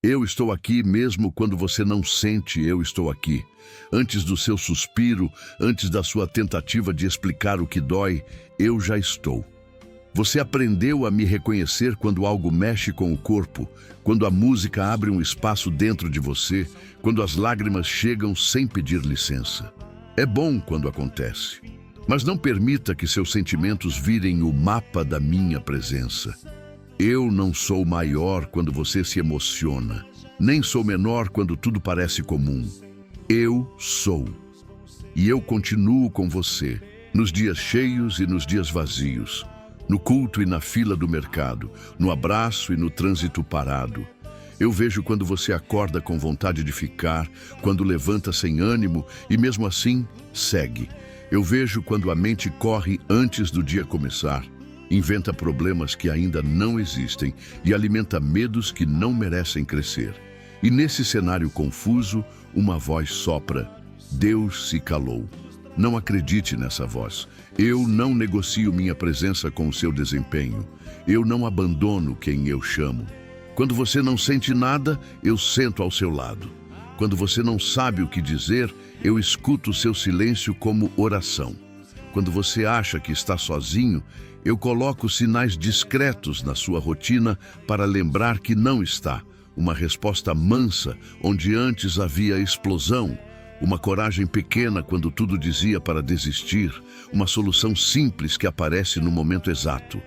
Eu estou aqui mesmo quando você não sente eu estou aqui. Antes do seu suspiro, antes da sua tentativa de explicar o que dói, eu já estou. Você aprendeu a me reconhecer quando algo mexe com o corpo, quando a música abre um espaço dentro de você, quando as lágrimas chegam sem pedir licença. É bom quando acontece, mas não permita que seus sentimentos virem o mapa da minha presença. Eu não sou maior quando você se emociona, nem sou menor quando tudo parece comum. Eu sou. E eu continuo com você, nos dias cheios e nos dias vazios, no culto e na fila do mercado, no abraço e no trânsito parado. Eu vejo quando você acorda com vontade de ficar, quando levanta sem ânimo e mesmo assim segue. Eu vejo quando a mente corre antes do dia começar, inventa problemas que ainda não existem e alimenta medos que não merecem crescer. E nesse cenário confuso, uma voz sopra: Deus se calou. Não acredite nessa voz. Eu não negocio minha presença com o seu desempenho. Eu não abandono quem eu chamo. Quando você não sente nada, eu sento ao seu lado. Quando você não sabe o que dizer, eu escuto o seu silêncio como oração. Quando você acha que está sozinho, eu coloco sinais discretos na sua rotina para lembrar que não está. Uma resposta mansa, onde antes havia explosão. Uma coragem pequena quando tudo dizia para desistir. Uma solução simples que aparece no momento exato.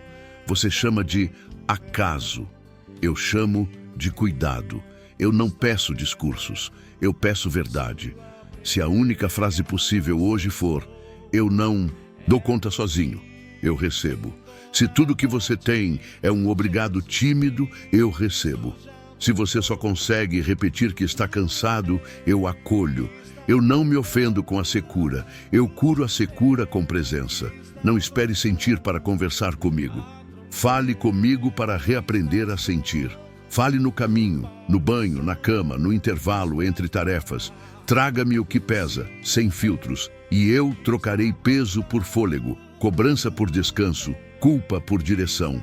Você chama de acaso. Eu chamo de cuidado. Eu não peço discursos, eu peço verdade. Se a única frase possível hoje for: eu não dou conta sozinho, eu recebo. Se tudo que você tem é um obrigado tímido, eu recebo. Se você só consegue repetir que está cansado, eu acolho. Eu não me ofendo com a secura, eu curo a secura com presença. Não espere sentir para conversar comigo. Fale comigo para reaprender a sentir. Fale no caminho, no banho, na cama, no intervalo entre tarefas. Traga-me o que pesa, sem filtros, e eu trocarei peso por fôlego, cobrança por descanso, culpa por direção.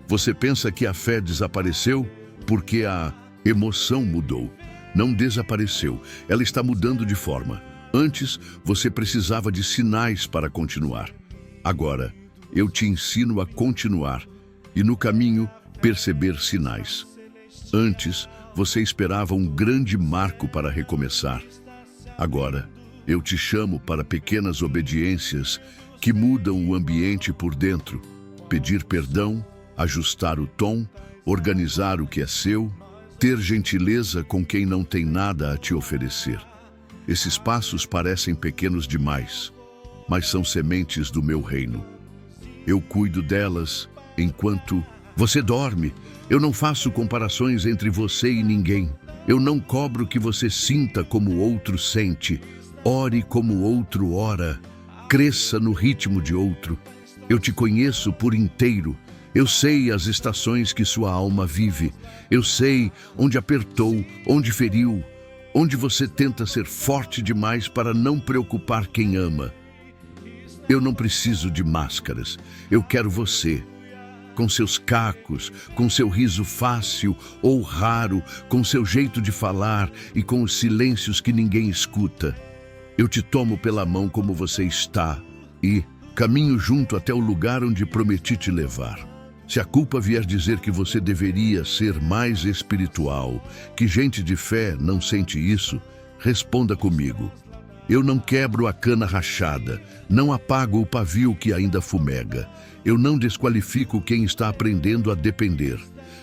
Você pensa que a fé desapareceu porque a emoção mudou. Não desapareceu, ela está mudando de forma. Antes, você precisava de sinais para continuar. Agora, eu te ensino a continuar e, no caminho, perceber sinais. Antes, você esperava um grande marco para recomeçar. Agora, eu te chamo para pequenas obediências que mudam o ambiente por dentro. Pedir perdão, ajustar o tom, organizar o que é seu, ter gentileza com quem não tem nada a te oferecer. Esses passos parecem pequenos demais, mas são sementes do meu reino. Eu cuido delas enquanto você dorme. Eu não faço comparações entre você e ninguém. Eu não cobro que você sinta como o outro sente. Ore como o outro ora. Cresça no ritmo de outro. Eu te conheço por inteiro. Eu sei as estações que sua alma vive. Eu sei onde apertou, onde feriu, onde você tenta ser forte demais para não preocupar quem ama. Eu não preciso de máscaras. Eu quero você. Com seus cacos, com seu riso fácil ou raro, com seu jeito de falar e com os silêncios que ninguém escuta. Eu te tomo pela mão como você está e caminho junto até o lugar onde prometi te levar. Se a culpa vier dizer que você deveria ser mais espiritual, que gente de fé não sente isso, responda comigo. Eu não quebro a cana rachada, não apago o pavio que ainda fumega. Eu não desqualifico quem está aprendendo a depender.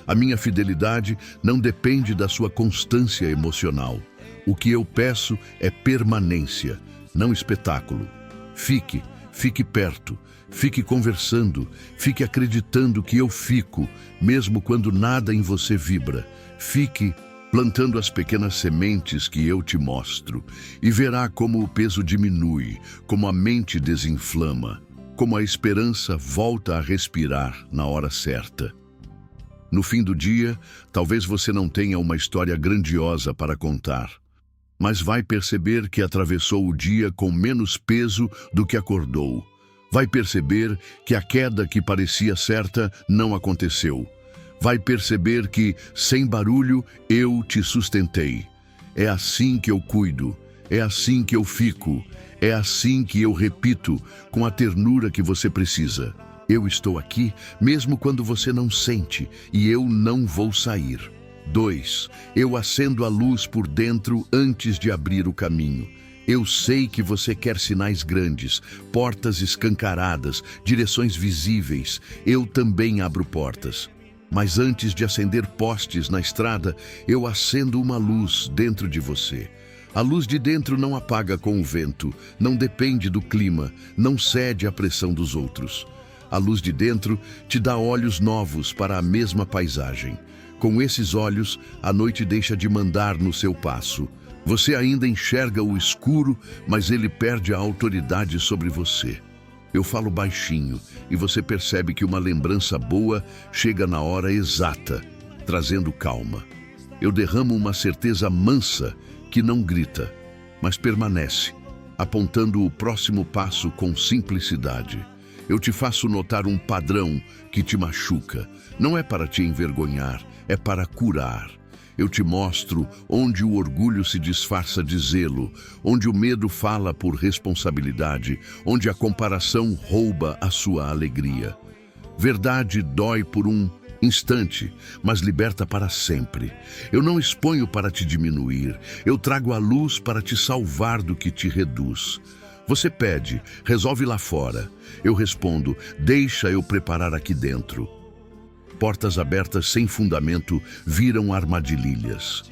A minha fidelidade não depende da sua constância emocional. O que eu peço é permanência, não espetáculo. Fique perto, fique conversando, fique acreditando que eu fico, mesmo quando nada em você vibra. Fique plantando as pequenas sementes que eu te mostro, e verá como o peso diminui, como a mente desinflama, como a esperança volta a respirar na hora certa. No fim do dia, talvez você não tenha uma história grandiosa para contar, mas vai perceber que atravessou o dia com menos peso do que acordou. Vai perceber que a queda que parecia certa não aconteceu. Vai perceber que, sem barulho, eu te sustentei. É assim que eu cuido, é assim que eu fico, é assim que eu repito, com a ternura que você precisa. Eu estou aqui, mesmo quando você não sente, e eu não vou sair. 2. Eu acendo a luz por dentro antes de abrir o caminho. Eu sei que você quer sinais grandes, portas escancaradas, direções visíveis. Eu também abro portas. Mas antes de acender postes na estrada, eu acendo uma luz dentro de você. A luz de dentro não apaga com o vento, não depende do clima, não cede à pressão dos outros. A luz de dentro te dá olhos novos para a mesma paisagem. Com esses olhos, a noite deixa de mandar no seu passo. Você ainda enxerga o escuro, mas ele perde a autoridade sobre você. Eu falo baixinho e você percebe que uma lembrança boa chega na hora exata, trazendo calma. Eu derramo uma certeza mansa que não grita, mas permanece, apontando o próximo passo com simplicidade. Eu te faço notar um padrão que te machuca. Não é para te envergonhar, é para curar. Eu te mostro onde o orgulho se disfarça de zelo, onde o medo fala por responsabilidade, onde a comparação rouba a sua alegria. Verdade dói por um instante, mas liberta para sempre. Eu não exponho para te diminuir, eu trago a luz para te salvar do que te reduz. Você pede, resolve lá fora. Eu respondo, deixa eu preparar aqui dentro. Portas abertas sem fundamento viram armadilhas.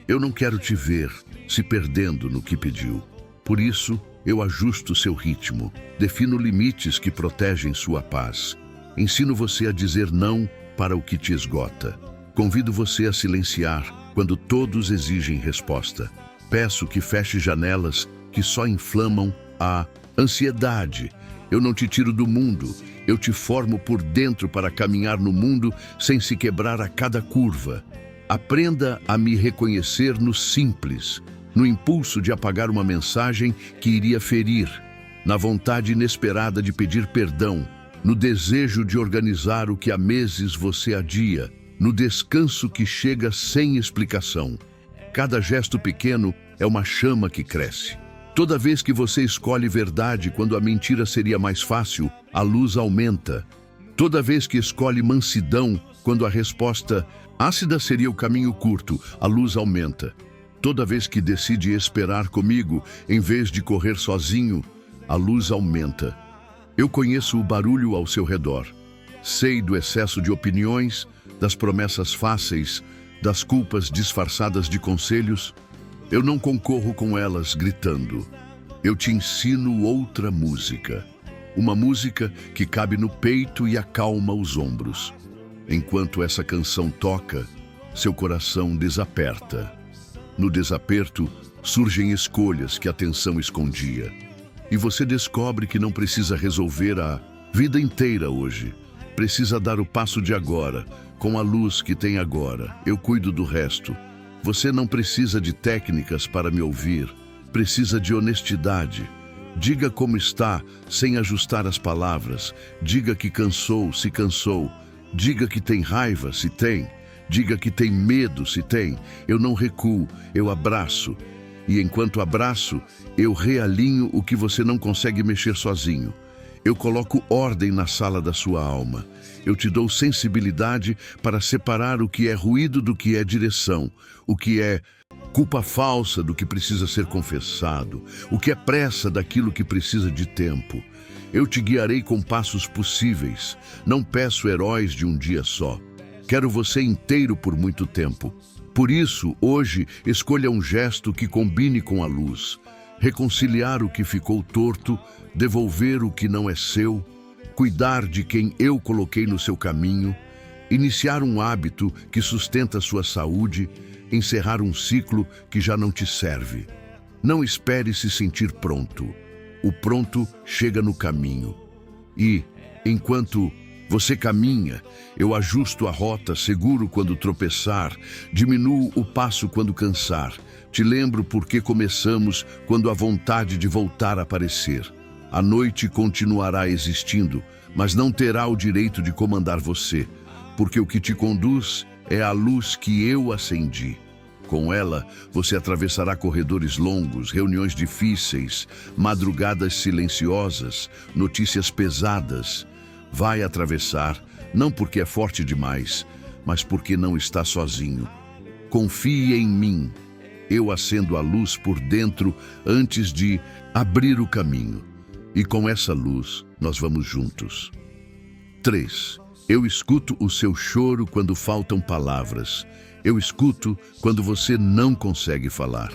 Eu não quero te ver se perdendo no que pediu. Por isso, eu ajusto seu ritmo, defino limites que protegem sua paz. Ensino você a dizer não para o que te esgota. Convido você a silenciar quando todos exigem resposta. Peço que feche janelas que só inflamam a ansiedade. Eu não te tiro do mundo, eu te formo por dentro para caminhar no mundo sem se quebrar a cada curva. Aprenda a me reconhecer no simples, no impulso de apagar uma mensagem que iria ferir, na vontade inesperada de pedir perdão, no desejo de organizar o que há meses você adia, no descanso que chega sem explicação. Cada gesto pequeno é uma chama que cresce. Toda vez que você escolhe verdade quando a mentira seria mais fácil, a luz aumenta. Toda vez que escolhe mansidão quando a resposta ácida seria o caminho curto, a luz aumenta. Toda vez que decide esperar comigo em vez de correr sozinho, a luz aumenta. Eu conheço o barulho ao seu redor. Sei do excesso de opiniões, das promessas fáceis, das culpas disfarçadas de conselhos. Eu não concorro com elas gritando. Eu te ensino outra música. Uma música que cabe no peito e acalma os ombros. Enquanto essa canção toca, seu coração desaperta. No desaperto, surgem escolhas que a tensão escondia. E você descobre que não precisa resolver a vida inteira hoje. Precisa dar o passo de agora, com a luz que tem agora. Eu cuido do resto. Você não precisa de técnicas para me ouvir, precisa de honestidade. Diga como está, sem ajustar as palavras. Diga que cansou, se cansou. Diga que tem raiva, se tem. Diga que tem medo, se tem. Eu não recuo, eu abraço. E enquanto abraço, eu realinho o que você não consegue mexer sozinho. Eu coloco ordem na sala da sua alma. Eu te dou sensibilidade para separar o que é ruído do que é direção, o que é culpa falsa do que precisa ser confessado, o que é pressa daquilo que precisa de tempo. Eu te guiarei com passos possíveis. Não peço heróis de um dia só. Quero você inteiro por muito tempo. Por isso, hoje, escolha um gesto que combine com a luz. Reconciliar o que ficou torto, devolver o que não é seu, cuidar de quem eu coloquei no seu caminho, iniciar um hábito que sustenta sua saúde, encerrar um ciclo que já não te serve. Não espere se sentir pronto. O pronto chega no caminho. E, enquanto você caminha, eu ajusto a rota, seguro quando tropeçar, diminuo o passo quando cansar. Te lembro por que começamos quando a vontade de voltar aparecer. A noite continuará existindo, mas não terá o direito de comandar você. porque o que te conduz é a luz que eu acendi. Com ela, você atravessará corredores longos, reuniões difíceis, madrugadas silenciosas, notícias pesadas. Vai atravessar, não porque é forte demais, mas porque não está sozinho. Confie em mim. Eu acendo a luz por dentro antes de abrir o caminho. E com essa luz, nós vamos juntos. 3. Eu escuto o seu choro quando faltam palavras. Eu escuto quando você não consegue falar.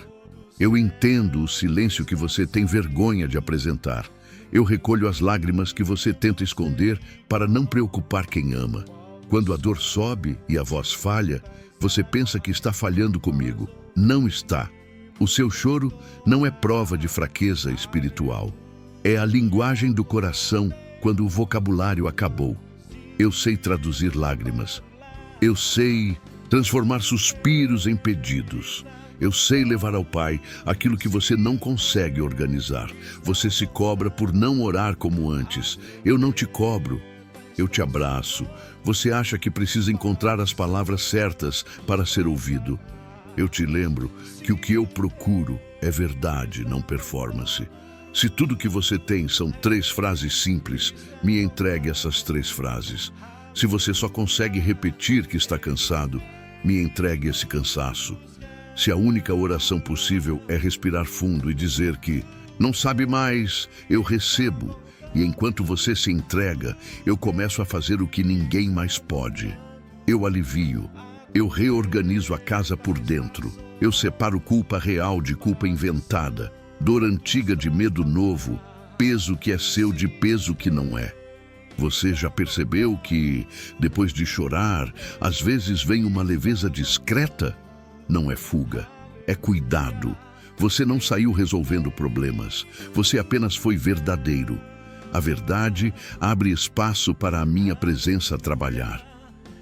Eu entendo o silêncio que você tem vergonha de apresentar. Eu recolho as lágrimas que você tenta esconder para não preocupar quem ama. Quando a dor sobe e a voz falha, você pensa que está falhando comigo. Não está. O seu choro não é prova de fraqueza espiritual. É a linguagem do coração quando o vocabulário acabou. Eu sei traduzir lágrimas. Eu sei transformar suspiros em pedidos. Eu sei levar ao Pai aquilo que você não consegue organizar. Você se cobra por não orar como antes. Eu não te cobro. Eu te abraço. Você acha que precisa encontrar as palavras certas para ser ouvido. Eu te lembro que o que eu procuro é verdade, não performance. Se tudo que você tem são 3 frases simples, me entregue essas 3 frases. Se você só consegue repetir que está cansado, me entregue esse cansaço. Se a única oração possível é respirar fundo e dizer que não sabe mais, eu recebo. E enquanto você se entrega, eu começo a fazer o que ninguém mais pode. Eu alivio. Eu reorganizo a casa por dentro. Eu separo culpa real de culpa inventada. Dor antiga de medo novo. Peso que é seu de peso que não é. Você já percebeu que, depois de chorar, às vezes vem uma leveza discreta? Não é fuga, é cuidado. Você não saiu resolvendo problemas, você apenas foi verdadeiro. A verdade abre espaço para a minha presença trabalhar.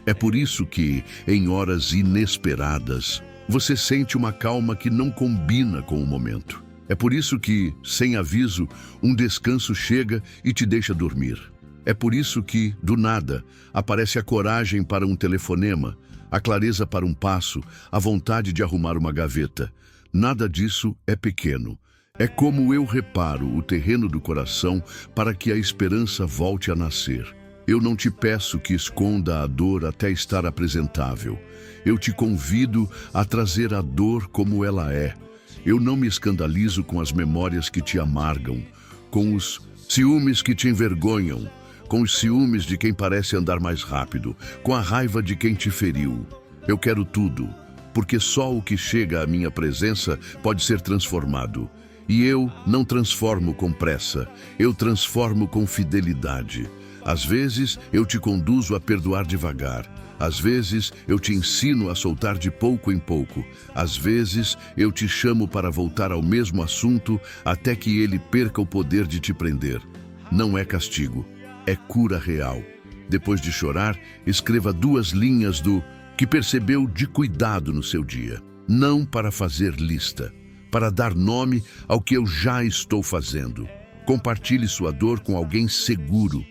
É por isso que, em horas inesperadas, você sente uma calma que não combina com o momento. É por isso que, sem aviso, um descanso chega e te deixa dormir. É por isso que, do nada, aparece a coragem para um telefonema, a clareza para um passo, a vontade de arrumar uma gaveta. Nada disso é pequeno. É como eu reparo o terreno do coração para que a esperança volte a nascer. Eu não te peço que esconda a dor até estar apresentável. Eu te convido a trazer a dor como ela é. Eu não me escandalizo com as memórias que te amargam, com os ciúmes que te envergonham, com os ciúmes de quem parece andar mais rápido, com a raiva de quem te feriu. Eu quero tudo, porque só o que chega à minha presença pode ser transformado. E eu não transformo com pressa, eu transformo com fidelidade. Às vezes, eu te conduzo a perdoar devagar. Às vezes, eu te ensino a soltar de pouco em pouco. Às vezes, eu te chamo para voltar ao mesmo assunto até que ele perca o poder de te prender. Não é castigo, é cura real. Depois de chorar, escreva 2 linhas do que percebeu de cuidado no seu dia. Não para fazer lista, para dar nome ao que eu já estou fazendo. Compartilhe sua dor com alguém seguro.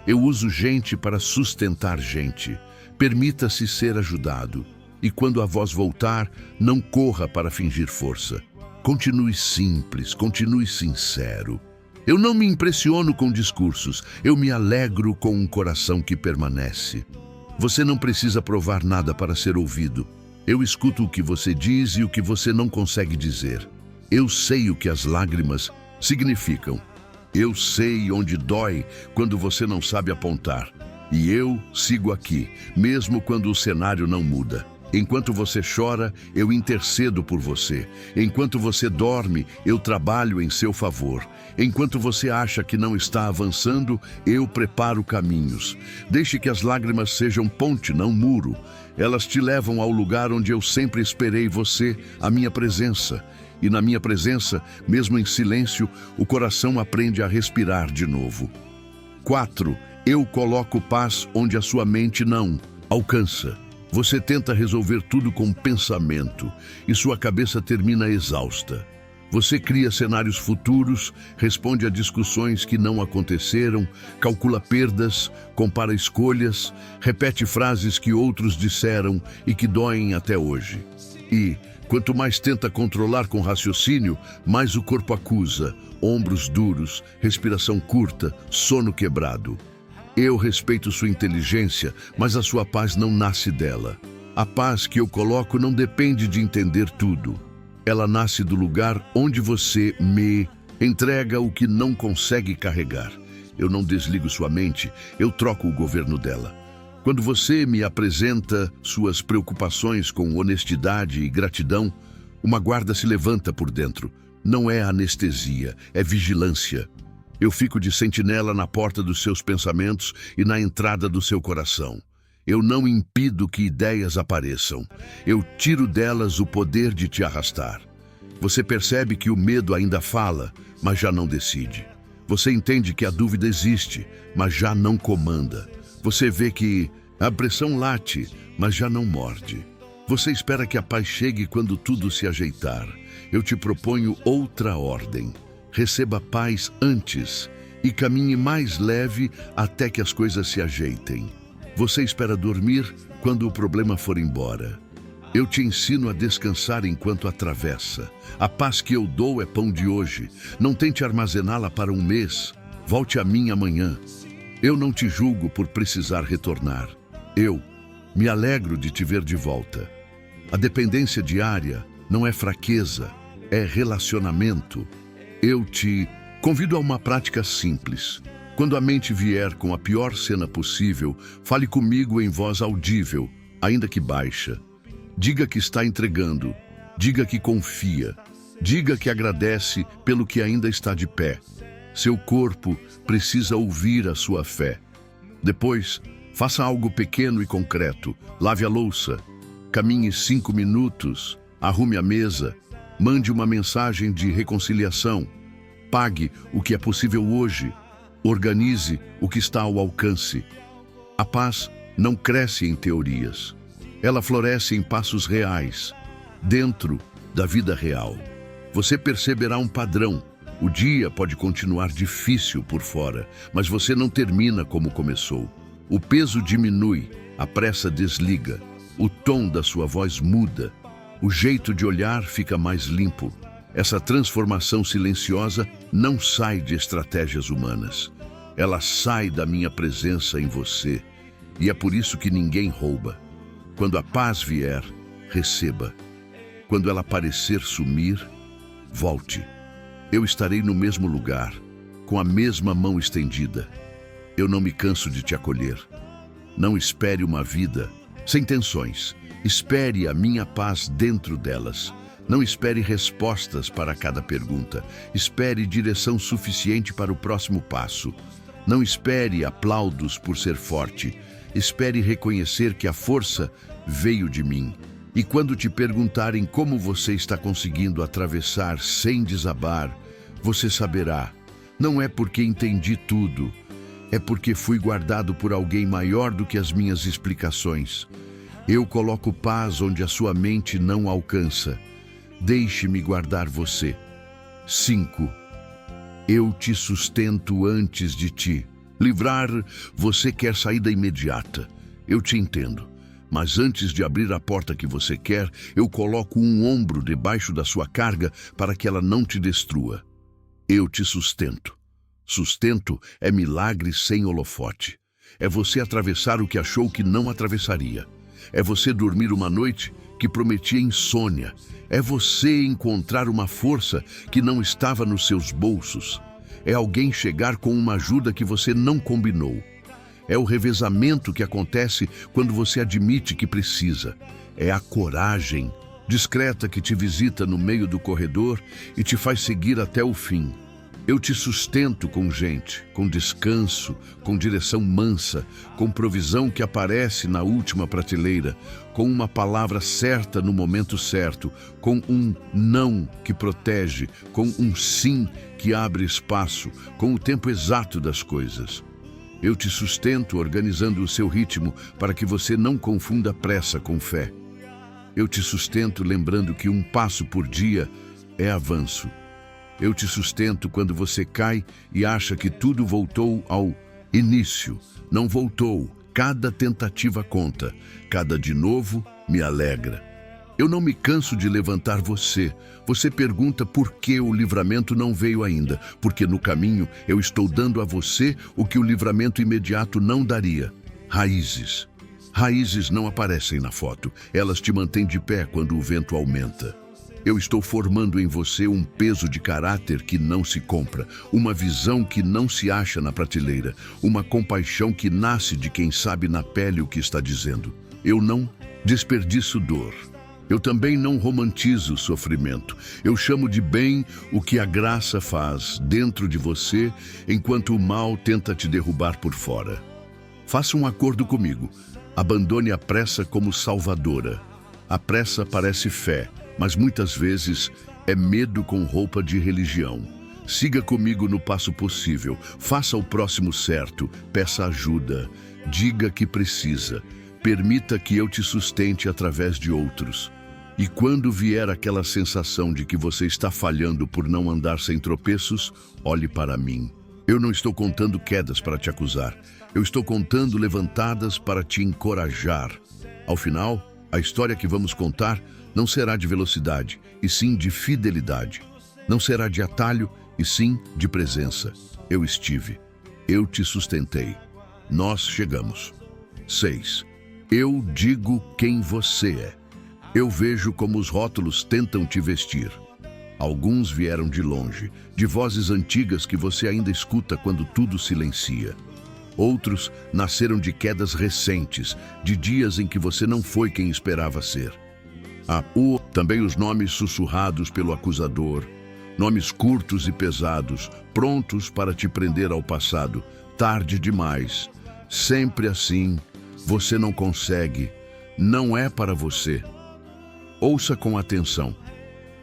Eu uso gente para sustentar gente. Permita-se ser ajudado. E quando a voz voltar, não corra para fingir força. Continue simples, continue sincero. Eu não me impressiono com discursos, eu me alegro com um coração que permanece. Você não precisa provar nada para ser ouvido. Eu escuto o que você diz e o que você não consegue dizer. Eu sei o que as lágrimas significam. Eu sei onde dói quando você não sabe apontar. E eu sigo aqui, mesmo quando o cenário não muda. Enquanto você chora, eu intercedo por você. Enquanto você dorme, eu trabalho em seu favor. Enquanto você acha que não está avançando, eu preparo caminhos. Deixe que as lágrimas sejam ponte, não muro. Elas te levam ao lugar onde eu sempre esperei você, a minha presença. E na minha presença, mesmo em silêncio, o coração aprende a respirar de novo. 4. Eu coloco paz onde a sua mente não alcança. Você tenta resolver tudo com pensamento e sua cabeça termina exausta. Você cria cenários futuros, responde a discussões que não aconteceram, calcula perdas, compara escolhas, repete frases que outros disseram e que doem até hoje. E, quanto mais tenta controlar com raciocínio, mais o corpo acusa, ombros duros, respiração curta, sono quebrado. Eu respeito sua inteligência, mas a sua paz não nasce dela. A paz que eu coloco não depende de entender tudo. Ela nasce do lugar onde você me entrega o que não consegue carregar. Eu não desligo sua mente, eu troco o governo dela. Quando você me apresenta suas preocupações com honestidade e gratidão, uma guarda se levanta por dentro. Não é anestesia, é vigilância. Eu fico de sentinela na porta dos seus pensamentos e na entrada do seu coração. Eu não impido que ideias apareçam. Eu tiro delas o poder de te arrastar. Você percebe que o medo ainda fala, mas já não decide. Você entende que a dúvida existe, mas já não comanda. Você vê que a pressão late, mas já não morde. Você espera que a paz chegue quando tudo se ajeitar. Eu te proponho outra ordem. Receba paz antes e caminhe mais leve até que as coisas se ajeitem. Você espera dormir quando o problema for embora. Eu te ensino a descansar enquanto atravessa. A paz que eu dou é pão de hoje. Não tente armazená-la para um mês. Volte a mim amanhã. Eu não te julgo por precisar retornar. Eu me alegro de te ver de volta. A dependência diária não é fraqueza, é relacionamento. Eu te convido a uma prática simples. Quando a mente vier com a pior cena possível, fale comigo em voz audível, ainda que baixa. Diga que está entregando, diga que confia, diga que agradece pelo que ainda está de pé. Seu corpo precisa ouvir a sua fé. Depois, faça algo pequeno e concreto. Lave a louça, caminhe 5 minutos, arrume a mesa, mande uma mensagem de reconciliação, pague o que é possível hoje. Organize o que está ao alcance. A paz não cresce em teorias. Ela floresce em passos reais, dentro da vida real. Você perceberá um padrão. O dia pode continuar difícil por fora, mas você não termina como começou. O peso diminui, a pressa desliga, o tom da sua voz muda, o jeito de olhar fica mais limpo. Essa transformação silenciosa não sai de estratégias humanas. Ela sai da minha presença em você. E é por isso que ninguém rouba. Quando a paz vier, receba. Quando ela parecer sumir, volte. Eu estarei no mesmo lugar, com a mesma mão estendida. Eu não me canso de te acolher. Não espere uma vida sem tensões. Espere a minha paz dentro delas. Não espere respostas para cada pergunta. Espere direção suficiente para o próximo passo. Não espere aplausos por ser forte. Espere reconhecer que a força veio de mim. E quando te perguntarem como você está conseguindo atravessar sem desabar, você saberá. Não é porque entendi tudo. É porque fui guardado por alguém maior do que as minhas explicações. Eu coloco paz onde a sua mente não alcança. Deixe-me guardar você. 5. Eu te sustento antes de ti. Livrar, você quer saída imediata. Eu te entendo. Mas antes de abrir a porta que você quer, eu coloco um ombro debaixo da sua carga para que ela não te destrua. Eu te sustento. Sustento é milagre sem holofote. É você atravessar o que achou que não atravessaria. É você dormir uma noite que prometia insônia. É você encontrar uma força que não estava nos seus bolsos. É alguém chegar com uma ajuda que você não combinou. É o revezamento que acontece quando você admite que precisa. É a coragem discreta que te visita no meio do corredor e te faz seguir até o fim. Eu te sustento com gente, com descanso, com direção mansa, com provisão que aparece na última prateleira, com uma palavra certa no momento certo, com um não que protege, com um sim que abre espaço, com o tempo exato das coisas. Eu te sustento organizando o seu ritmo para que você não confunda pressa com fé. Eu te sustento lembrando que um passo por dia é avanço. Eu te sustento quando você cai e acha que tudo voltou ao início. Não voltou. Cada tentativa conta. Cada de novo me alegra. Eu não me canso de levantar você. Você pergunta por que o livramento não veio ainda. Porque no caminho eu estou dando a você o que o livramento imediato não daria. Raízes. Raízes não aparecem na foto. Elas te mantêm de pé quando o vento aumenta. Eu estou formando em você um peso de caráter que não se compra, uma visão que não se acha na prateleira, uma compaixão que nasce de quem sabe na pele o que está dizendo. Eu não desperdiço dor. Eu também não romantizo o sofrimento. Eu chamo de bem o que a graça faz dentro de você, enquanto o mal tenta te derrubar por fora. Faça um acordo comigo. Abandone a pressa como salvadora. A pressa parece fé, mas muitas vezes é medo com roupa de religião. Siga comigo no passo possível. Faça o próximo certo. Peça ajuda. Diga que precisa. Permita que eu te sustente através de outros. E quando vier aquela sensação de que você está falhando por não andar sem tropeços, olhe para mim. Eu não estou contando quedas para te acusar. Eu estou contando levantadas para te encorajar. Ao final, a história que vamos contar não será de velocidade, e sim de fidelidade. Não será de atalho, e sim de presença. Eu estive. Eu te sustentei. Nós chegamos. 6. Eu digo quem você é. Eu vejo como os rótulos tentam te vestir. Alguns vieram de longe, de vozes antigas que você ainda escuta quando tudo silencia. Outros nasceram de quedas recentes, de dias em que você não foi quem esperava ser. Também os nomes sussurrados pelo acusador, nomes curtos e pesados, prontos para te prender ao passado. Tarde demais. Sempre assim. Você não consegue. Não é para você. Ouça com atenção.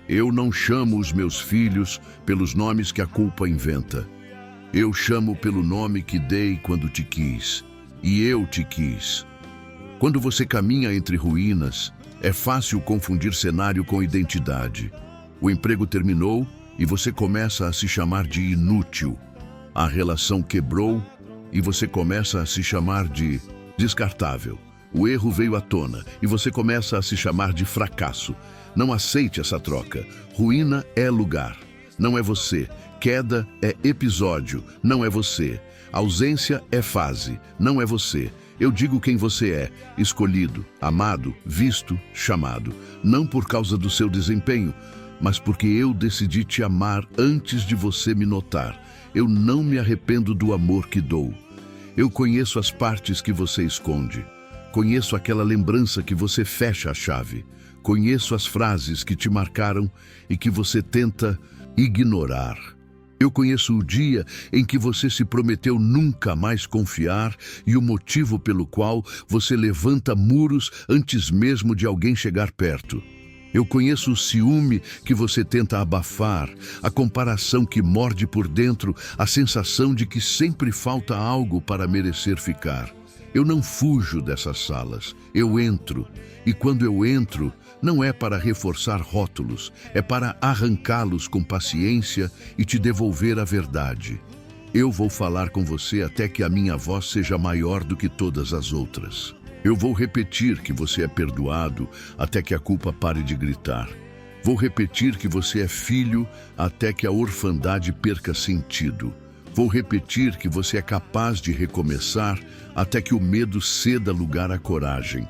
Eu não chamo os meus filhos pelos nomes que a culpa inventa. Eu chamo pelo nome que dei quando te quis. E eu te quis. Quando você caminha entre ruínas, é fácil confundir cenário com identidade. O emprego terminou e você começa a se chamar de inútil. A relação quebrou e você começa a se chamar de descartável. O erro veio à tona e você começa a se chamar de fracasso. Não aceite essa troca. Ruína é lugar, não é você. Queda é episódio, não é você. Ausência é fase, não é você. Eu digo quem você é, escolhido, amado, visto, chamado. Não por causa do seu desempenho, mas porque eu decidi te amar antes de você me notar. Eu não me arrependo do amor que dou. Eu conheço as partes que você esconde. Conheço aquela lembrança que você fecha a chave. Conheço as frases que te marcaram e que você tenta ignorar. Eu conheço o dia em que você se prometeu nunca mais confiar e o motivo pelo qual você levanta muros antes mesmo de alguém chegar perto. Eu conheço o ciúme que você tenta abafar, a comparação que morde por dentro, a sensação de que sempre falta algo para merecer ficar. Eu não fujo dessas salas, eu entro. E quando eu entro, não é para reforçar rótulos, é para arrancá-los com paciência e te devolver a verdade. Eu vou falar com você até que a minha voz seja maior do que todas as outras. Eu vou repetir que você é perdoado até que a culpa pare de gritar. Vou repetir que você é filho até que a orfandade perca sentido. Vou repetir que você é capaz de recomeçar até que o medo ceda lugar à coragem.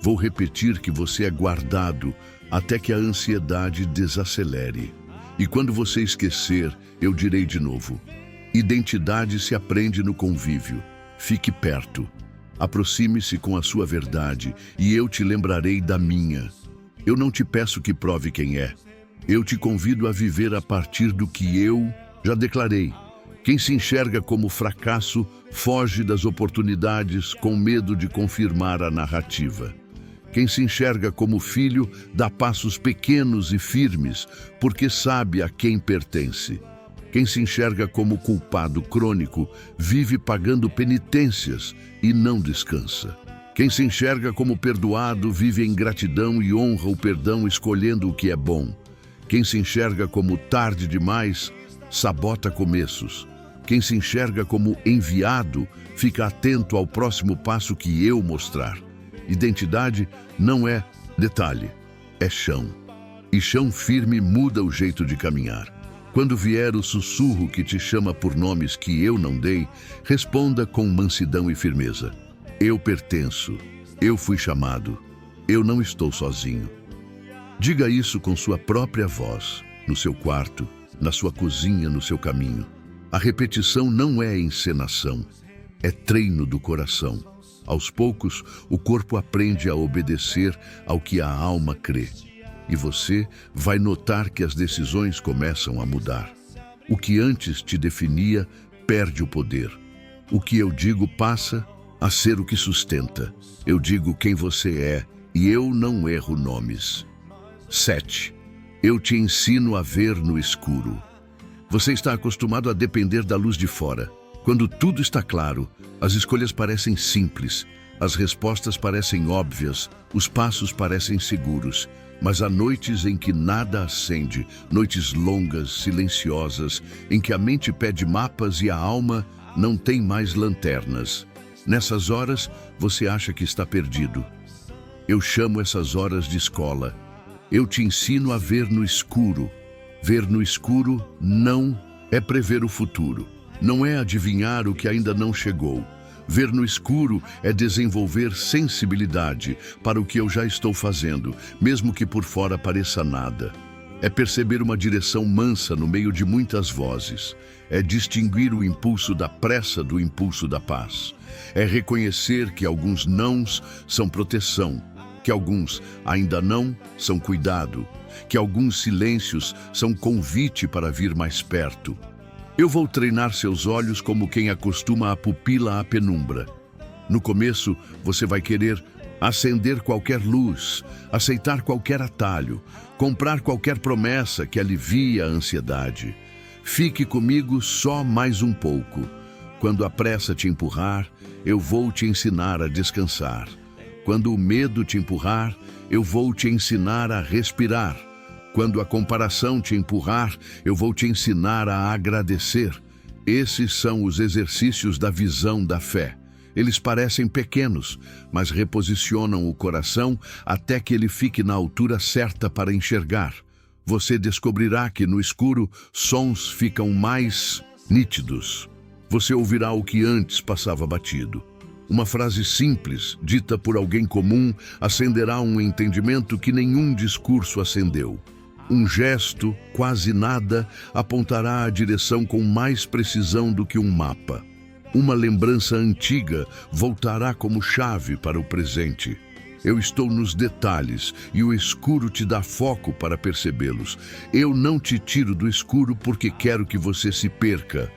Vou repetir que você é guardado até que a ansiedade desacelere. E quando você esquecer, eu direi de novo. Identidade se aprende no convívio. Fique perto. Aproxime-se com a sua verdade e eu te lembrarei da minha. Eu não te peço que prove quem é. Eu te convido a viver a partir do que eu já declarei. Quem se enxerga como fracasso foge das oportunidades com medo de confirmar a narrativa. Quem se enxerga como filho dá passos pequenos e firmes porque sabe a quem pertence. Quem se enxerga como culpado crônico vive pagando penitências e não descansa. Quem se enxerga como perdoado vive em gratidão e honra o perdão escolhendo o que é bom. Quem se enxerga como tarde demais, sabota começos. Quem se enxerga como enviado, fica atento ao próximo passo que eu mostrar. Identidade não é detalhe, é chão. E chão firme muda o jeito de caminhar. Quando vier o sussurro que te chama por nomes que eu não dei, responda com mansidão e firmeza. Eu pertenço, eu fui chamado, eu não estou sozinho. Diga isso com sua própria voz, no seu quarto, na sua cozinha, no seu caminho. A repetição não é encenação, é treino do coração. Aos poucos, o corpo aprende a obedecer ao que a alma crê. E você vai notar que as decisões começam a mudar. O que antes te definia perde o poder. O que eu digo passa a ser o que sustenta. Eu digo quem você é e eu não erro nomes. 7. Eu te ensino a ver no escuro. Você está acostumado a depender da luz de fora. Quando tudo está claro, as escolhas parecem simples, as respostas parecem óbvias, os passos parecem seguros. Mas há noites em que nada acende, noites longas, silenciosas, em que a mente pede mapas e a alma não tem mais lanternas. Nessas horas, você acha que está perdido. Eu chamo essas horas de escola. Eu te ensino a ver no escuro. Ver no escuro não é prever o futuro. Não é adivinhar o que ainda não chegou. Ver no escuro é desenvolver sensibilidade para o que eu já estou fazendo, mesmo que por fora pareça nada. É perceber uma direção mansa no meio de muitas vozes. É distinguir o impulso da pressa do impulso da paz. É reconhecer que alguns nãos são proteção, que alguns ainda não são cuidado, que alguns silêncios são convite para vir mais perto. Eu vou treinar seus olhos como quem acostuma a pupila à penumbra. No começo, você vai querer acender qualquer luz, aceitar qualquer atalho, comprar qualquer promessa que alivie a ansiedade. Fique comigo só mais um pouco. Quando a pressa te empurrar, eu vou te ensinar a descansar. Quando o medo te empurrar, eu vou te ensinar a respirar. Quando a comparação te empurrar, eu vou te ensinar a agradecer. Esses são os exercícios da visão da fé. Eles parecem pequenos, mas reposicionam o coração até que ele fique na altura certa para enxergar. Você descobrirá que no escuro, sons ficam mais nítidos. Você ouvirá o que antes passava batido. Uma frase simples, dita por alguém comum, acenderá um entendimento que nenhum discurso acendeu. Um gesto, quase nada, apontará a direção com mais precisão do que um mapa. Uma lembrança antiga voltará como chave para o presente. Eu estou nos detalhes e o escuro te dá foco para percebê-los. Eu não te tiro do escuro porque quero que você se perca.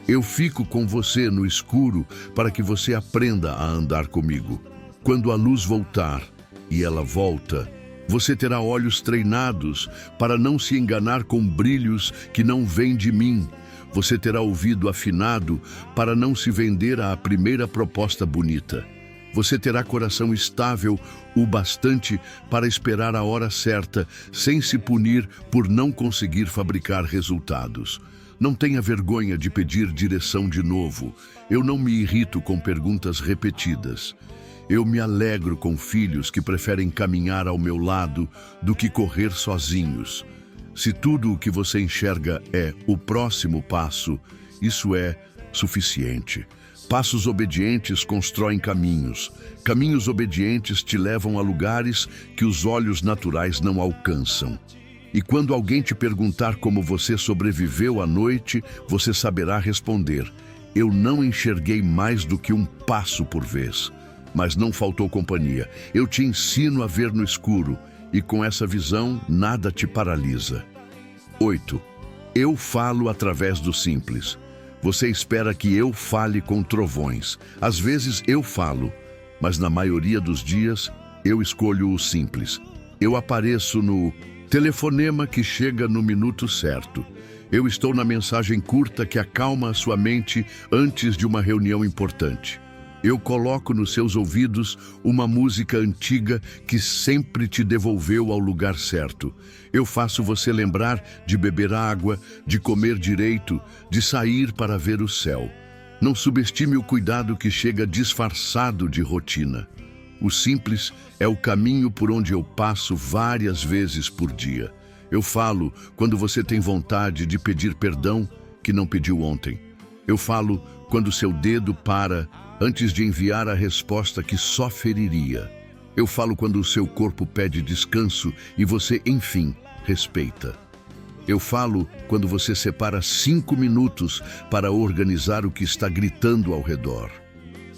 Eu fico com você no escuro para que você aprenda a andar comigo. Quando a luz voltar, e ela volta, você terá olhos treinados para não se enganar com brilhos que não vêm de mim. Você terá ouvido afinado para não se vender à primeira proposta bonita. Você terá coração estável o bastante para esperar a hora certa, sem se punir por não conseguir fabricar resultados. Não tenha vergonha de pedir direção de novo. Eu não me irrito com perguntas repetidas. Eu me alegro com filhos que preferem caminhar ao meu lado do que correr sozinhos. Se tudo o que você enxerga é o próximo passo, isso é suficiente. Passos obedientes constroem caminhos. Caminhos obedientes te levam a lugares que os olhos naturais não alcançam. E quando alguém te perguntar como você sobreviveu à noite, você saberá responder: eu não enxerguei mais do que um passo por vez. Mas não faltou companhia. Eu te ensino a ver no escuro, e com essa visão, nada te paralisa. 8. Eu falo através do simples. Você espera que eu fale com trovões. Às vezes eu falo, mas na maioria dos dias, eu escolho o simples. Eu apareço no telefonema que chega no minuto certo. Eu estou na mensagem curta que acalma a sua mente antes de uma reunião importante. Eu coloco nos seus ouvidos uma música antiga que sempre te devolveu ao lugar certo. Eu faço você lembrar de beber água, de comer direito, de sair para ver o céu. Não subestime o cuidado que chega disfarçado de rotina. O simples é o caminho por onde eu passo várias vezes por dia. Eu falo quando você tem vontade de pedir perdão que não pediu ontem. Eu falo quando seu dedo para antes de enviar a resposta que só feriria. Eu falo quando o seu corpo pede descanso e você, enfim, respeita. Eu falo quando você separa 5 minutos para organizar o que está gritando ao redor.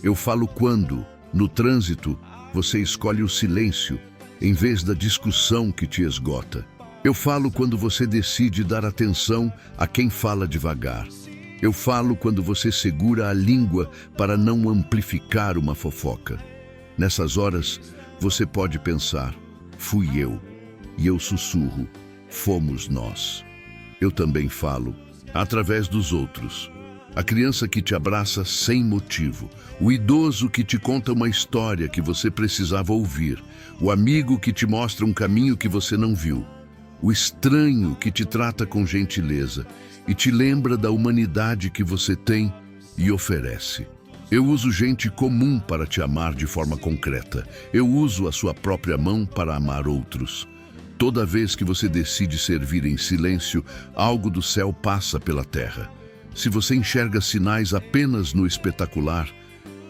Eu falo quando, no trânsito, você escolhe o silêncio em vez da discussão que te esgota. Eu falo quando você decide dar atenção a quem fala devagar. Eu falo quando você segura a língua para não amplificar uma fofoca. Nessas horas, você pode pensar, fui eu. E eu sussurro, fomos nós. Eu também falo, através dos outros. A criança que te abraça sem motivo. O idoso que te conta uma história que você precisava ouvir. O amigo que te mostra um caminho que você não viu. O estranho que te trata com gentileza e te lembra da humanidade que você tem e oferece. Eu uso gente comum para te amar de forma concreta. Eu uso a sua própria mão para amar outros. Toda vez que você decide servir em silêncio, algo do céu passa pela terra. Se você enxerga sinais apenas no espetacular,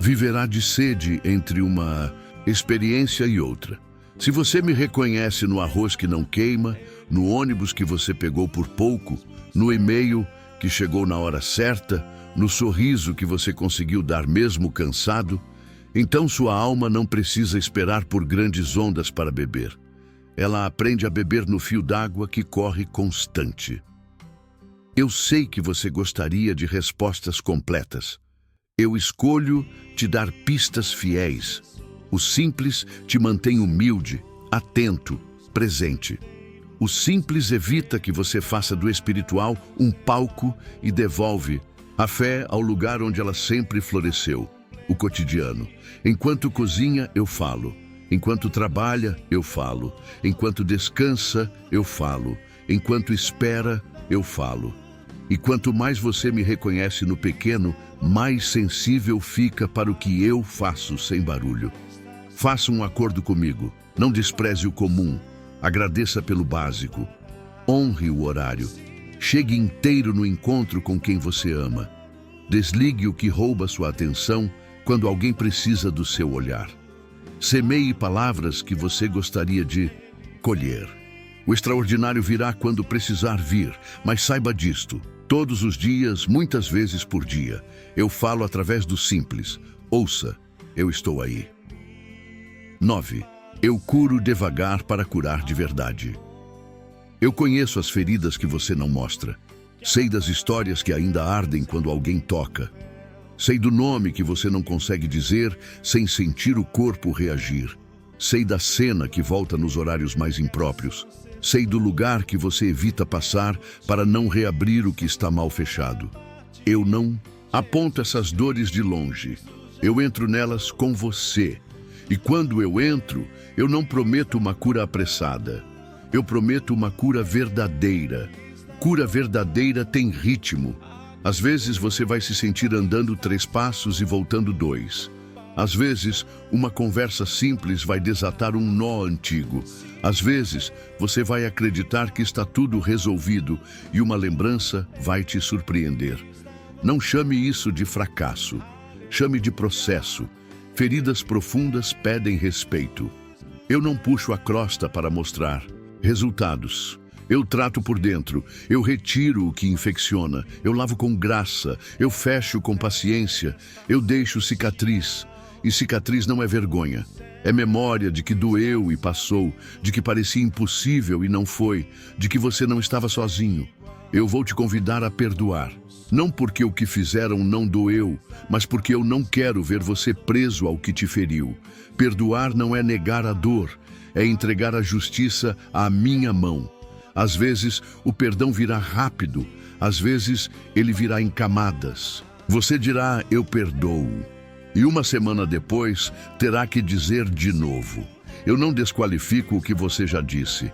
viverá de sede entre uma experiência e outra. Se você me reconhece no arroz que não queima, no ônibus que você pegou por pouco, no e-mail que chegou na hora certa, no sorriso que você conseguiu dar mesmo cansado, então sua alma não precisa esperar por grandes ondas para beber. Ela aprende a beber no fio d'água que corre constante. Eu sei que você gostaria de respostas completas. Eu escolho te dar pistas fiéis. O simples te mantém humilde, atento, presente. O simples evita que você faça do espiritual um palco e devolve a fé ao lugar onde ela sempre floresceu, o cotidiano. Enquanto cozinha, eu falo. Enquanto trabalha, eu falo. Enquanto descansa, eu falo. Enquanto espera, eu falo. E quanto mais você me reconhece no pequeno, mais sensível fica para o que eu faço sem barulho. Faça um acordo comigo. Não despreze o comum. Agradeça pelo básico. Honre o horário. Chegue inteiro no encontro com quem você ama. Desligue o que rouba sua atenção quando alguém precisa do seu olhar. Semeie palavras que você gostaria de colher. O extraordinário virá quando precisar vir, mas saiba disto. Todos os dias, muitas vezes por dia, eu falo através do simples. Ouça, eu estou aí. 9. Eu curo devagar para curar de verdade. Eu conheço as feridas que você não mostra. Sei das histórias que ainda ardem quando alguém toca. Sei do nome que você não consegue dizer sem sentir o corpo reagir. Sei da cena que volta nos horários mais impróprios. Sei do lugar que você evita passar para não reabrir o que está mal fechado. Eu não aponto essas dores de longe. Eu entro nelas com você. E quando eu entro, eu não prometo uma cura apressada. Eu prometo uma cura verdadeira. Cura verdadeira tem ritmo. Às vezes você vai se sentir andando 3 passos e voltando 2. Às vezes, uma conversa simples vai desatar um nó antigo. Às vezes, você vai acreditar que está tudo resolvido e uma lembrança vai te surpreender. Não chame isso de fracasso. Chame de processo. Feridas profundas pedem respeito. Eu não puxo a crosta para mostrar resultados. Eu trato por dentro, eu retiro o que infecciona, eu lavo com graça, eu fecho com paciência, eu deixo cicatriz. E cicatriz não é vergonha, é memória de que doeu e passou, de que parecia impossível e não foi, de que você não estava sozinho. Eu vou te convidar a perdoar. Não porque o que fizeram não doeu, mas porque eu não quero ver você preso ao que te feriu. Perdoar não é negar a dor, é entregar a justiça à minha mão. Às vezes, o perdão virá rápido, às vezes, ele virá em camadas. Você dirá, eu perdoo. E uma semana depois, terá que dizer de novo. Eu não desqualifico o que você já disse.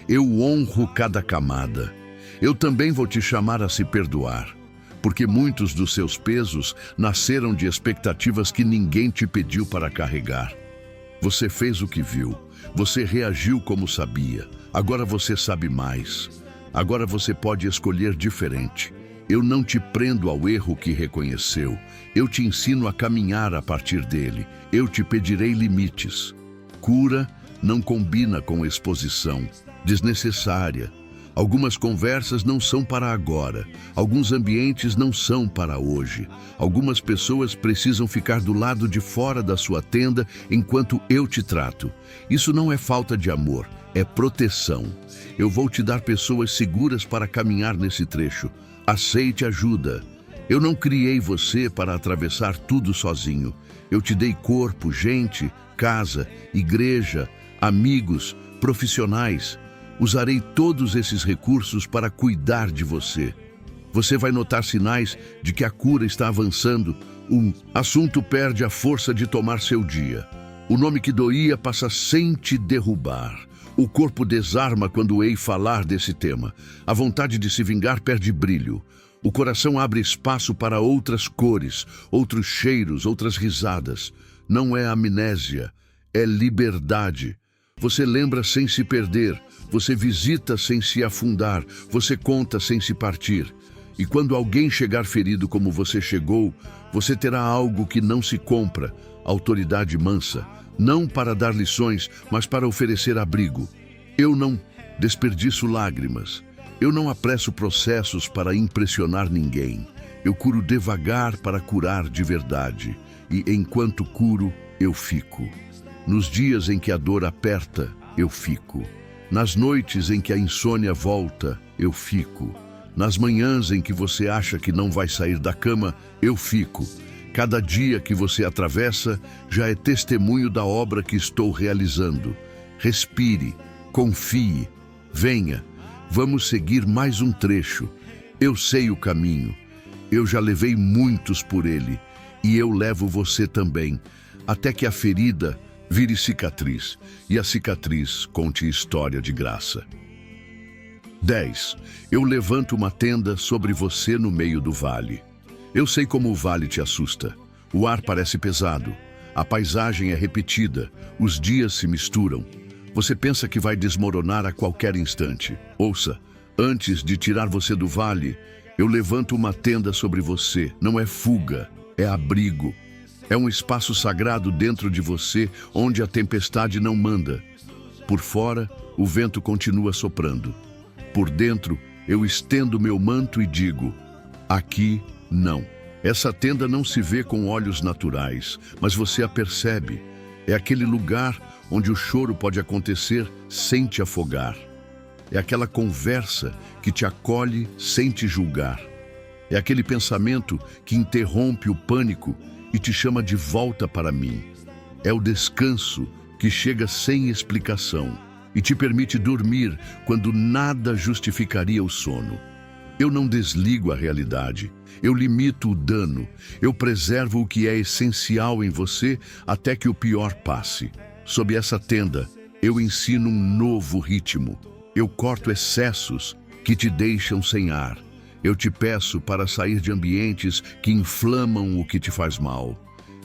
Eu honro cada camada. Eu também vou te chamar a se perdoar, porque muitos dos seus pesos nasceram de expectativas que ninguém te pediu para carregar. Você fez o que viu. Você reagiu como sabia. Agora você sabe mais. Agora você pode escolher diferente. Eu não te prendo ao erro que reconheceu. Eu te ensino a caminhar a partir dele. Eu te pedirei limites. Cura não combina com exposição desnecessária. Algumas conversas não são para agora. Alguns ambientes não são para hoje. Algumas pessoas precisam ficar do lado de fora da sua tenda enquanto eu te trato. Isso não é falta de amor, é proteção. Eu vou te dar pessoas seguras para caminhar nesse trecho. Aceite ajuda. Eu não criei você para atravessar tudo sozinho. Eu te dei corpo, gente, casa, igreja, amigos, profissionais. Usarei todos esses recursos para cuidar de você. Você vai notar sinais de que a cura está avançando. O assunto perde a força de tomar seu dia. O nome que doía passa sem te derrubar. O corpo desarma quando ei falar desse tema. A vontade de se vingar perde brilho. O coração abre espaço para outras cores, outros cheiros, outras risadas. Não é amnésia, é liberdade. Você lembra sem se perder. Você visita sem se afundar, você conta sem se partir. E quando alguém chegar ferido como você chegou, você terá algo que não se compra, autoridade mansa, não para dar lições, mas para oferecer abrigo. Eu não desperdiço lágrimas, eu não apresso processos para impressionar ninguém. Eu curo devagar para curar de verdade, e enquanto curo, eu fico. Nos dias em que a dor aperta, eu fico. Nas noites em que a insônia volta, eu fico. Nas manhãs em que você acha que não vai sair da cama, eu fico. Cada dia que você atravessa já é testemunho da obra que estou realizando. Respire, confie, venha. Vamos seguir mais um trecho. Eu sei o caminho. Eu já levei muitos por ele. E eu levo você também, até que a ferida vire cicatriz, e a cicatriz conte história de graça. 10. Eu levanto uma tenda sobre você no meio do vale. Eu sei como o vale te assusta. O ar parece pesado, a paisagem é repetida, os dias se misturam. Você pensa que vai desmoronar a qualquer instante. Ouça, antes de tirar você do vale, eu levanto uma tenda sobre você. Não é fuga, é abrigo. É um espaço sagrado dentro de você, onde a tempestade não manda. Por fora, o vento continua soprando. Por dentro, eu estendo meu manto e digo, aqui não. Essa tenda não se vê com olhos naturais, mas você a percebe. É aquele lugar onde o choro pode acontecer sem te afogar. É aquela conversa que te acolhe sem te julgar. É aquele pensamento que interrompe o pânico e te chama de volta para mim. É o descanso que chega sem explicação e te permite dormir quando nada justificaria o sono. Eu não desligo a realidade, eu limito o dano, eu preservo o que é essencial em você até que o pior passe. Sob essa tenda, eu ensino um novo ritmo. Eu corto excessos que te deixam sem ar. Eu te peço para sair de ambientes que inflamam o que te faz mal.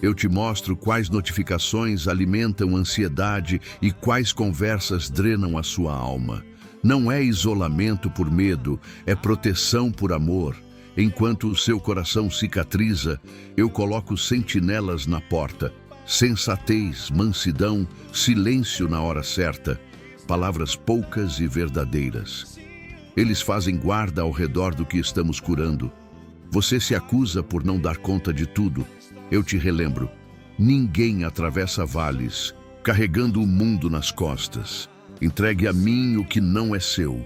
Eu te mostro quais notificações alimentam ansiedade e quais conversas drenam a sua alma. Não é isolamento por medo, é proteção por amor. Enquanto o seu coração cicatriza, eu coloco sentinelas na porta. Sensatez, mansidão, silêncio na hora certa. Palavras poucas e verdadeiras. Eles fazem guarda ao redor do que estamos curando. Você se acusa por não dar conta de tudo. Eu te relembro. Ninguém atravessa vales, carregando o mundo nas costas. Entregue a mim o que não é seu.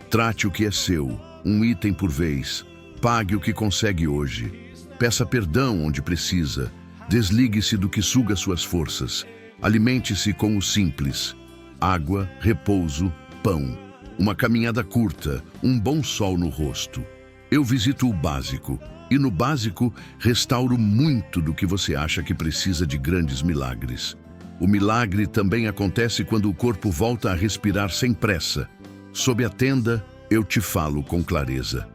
Trate o que é seu, um item por vez. Pague o que consegue hoje. Peça perdão onde precisa. Desligue-se do que suga suas forças. Alimente-se com o simples. Água, repouso, pão. Uma caminhada curta, um bom sol no rosto. Eu visito o básico. E no básico, restauro muito do que você acha que precisa de grandes milagres. O milagre também acontece quando o corpo volta a respirar sem pressa. Sob a tenda, eu te falo com clareza.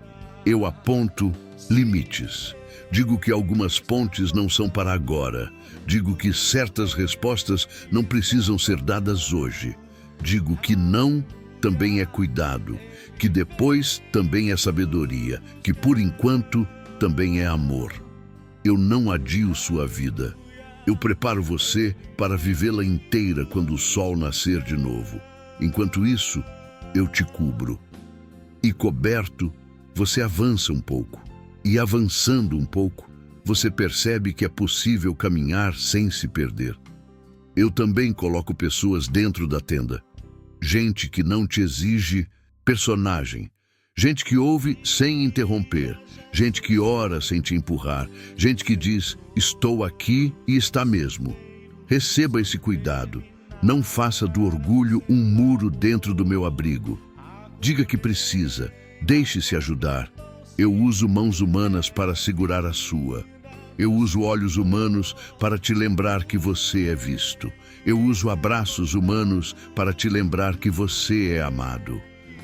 Eu aponto limites. Digo que algumas pontes não são para agora. Digo que certas respostas não precisam ser dadas hoje. Digo que não também é cuidado, que depois também é sabedoria, que por enquanto também é amor. Eu não adio sua vida. Eu preparo você para vivê-la inteira quando o sol nascer de novo. Enquanto isso, eu te cubro. E coberto, você avança um pouco. E avançando um pouco, você percebe que é possível caminhar sem se perder. Eu também coloco pessoas dentro da tenda. Gente que não te exige personagem. Gente que ouve sem interromper. Gente que ora sem te empurrar. Gente que diz, estou aqui e está mesmo. Receba esse cuidado. Não faça do orgulho um muro dentro do meu abrigo. Diga que precisa. Deixe-se ajudar. Eu uso mãos humanas para segurar a sua. Eu uso olhos humanos para te lembrar que você é visto. Eu uso abraços humanos para te lembrar que você é amado.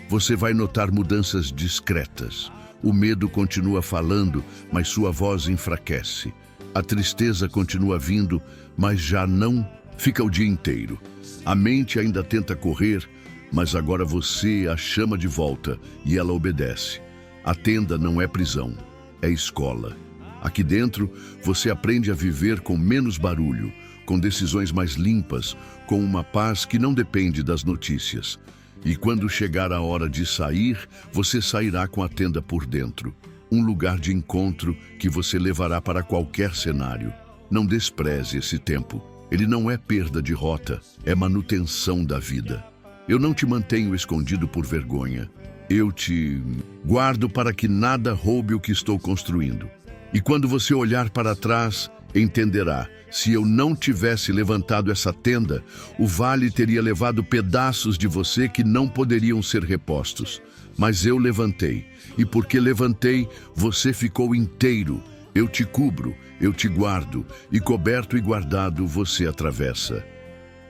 Você vai notar mudanças discretas. O medo continua falando, mas sua voz enfraquece. A tristeza continua vindo, mas já não fica o dia inteiro. A mente ainda tenta correr, mas agora você a chama de volta e ela obedece. A tenda não é prisão, é escola. Aqui dentro, você aprende a viver com menos barulho, com decisões mais limpas, com uma paz que não depende das notícias. E quando chegar a hora de sair, você sairá com a tenda por dentro. Um lugar de encontro que você levará para qualquer cenário. Não despreze esse tempo. Ele não é perda de rota, é manutenção da vida. Eu não te mantenho escondido por vergonha. Eu te guardo para que nada roube o que estou construindo. E quando você olhar para trás, entenderá. Se eu não tivesse levantado essa tenda, o vale teria levado pedaços de você que não poderiam ser repostos. Mas eu levantei, e porque levantei, você ficou inteiro. Eu te cubro, eu te guardo, e coberto e guardado você atravessa.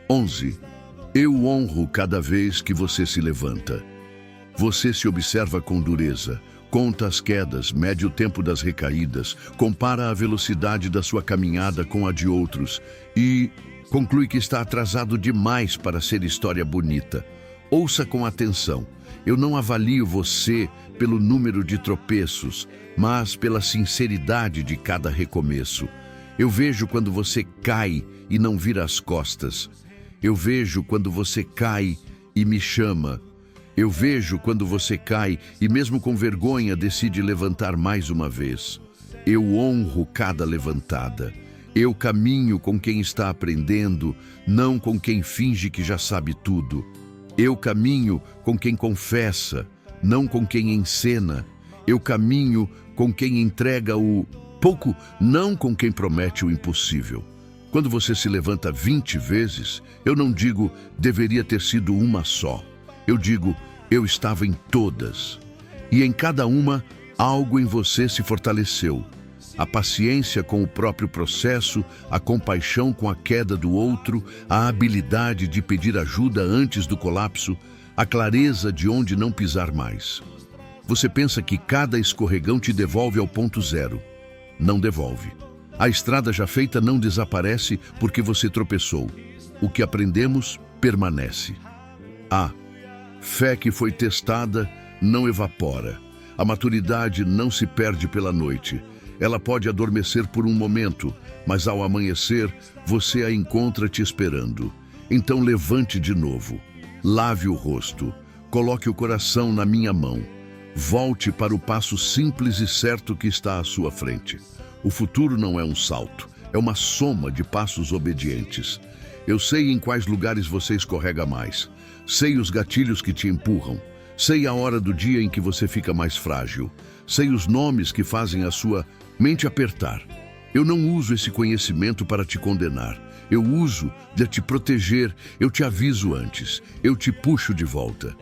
11. Eu honro cada vez que você se levanta. Você se observa com dureza. Conta as quedas, mede o tempo das recaídas, compara a velocidade da sua caminhada com a de outros e conclui que está atrasado demais para ser história bonita. Ouça com atenção. Eu não avalio você pelo número de tropeços, mas pela sinceridade de cada recomeço. Eu vejo quando você cai e não vira as costas. Eu vejo quando você cai e me chama. Eu vejo quando você cai e mesmo com vergonha decide levantar mais uma vez. Eu honro cada levantada. Eu caminho com quem está aprendendo, não com quem finge que já sabe tudo. Eu caminho com quem confessa, não com quem encena. Eu caminho com quem entrega o pouco, não com quem promete o impossível. Quando você se levanta 20 vezes, eu não digo deveria ter sido uma só. Eu digo, eu estava em todas. E em cada uma, algo em você se fortaleceu. A paciência com o próprio processo, a compaixão com a queda do outro, a habilidade de pedir ajuda antes do colapso, a clareza de onde não pisar mais. Você pensa que cada escorregão te devolve ao ponto zero. Não devolve. A estrada já feita não desaparece porque você tropeçou. O que aprendemos permanece. Fé que foi testada não evapora. A maturidade não se perde pela noite. Ela pode adormecer por um momento, mas ao amanhecer, você a encontra te esperando. Então levante de novo. Lave o rosto. Coloque o coração na minha mão. Volte para o passo simples e certo que está à sua frente. O futuro não é um salto, é uma soma de passos obedientes. Eu sei em quais lugares você escorrega mais. Sei os gatilhos que te empurram. Sei a hora do dia em que você fica mais frágil. Sei os nomes que fazem a sua mente apertar. Eu não uso esse conhecimento para te condenar. Eu uso de te proteger. Eu te aviso antes. Eu te puxo de volta.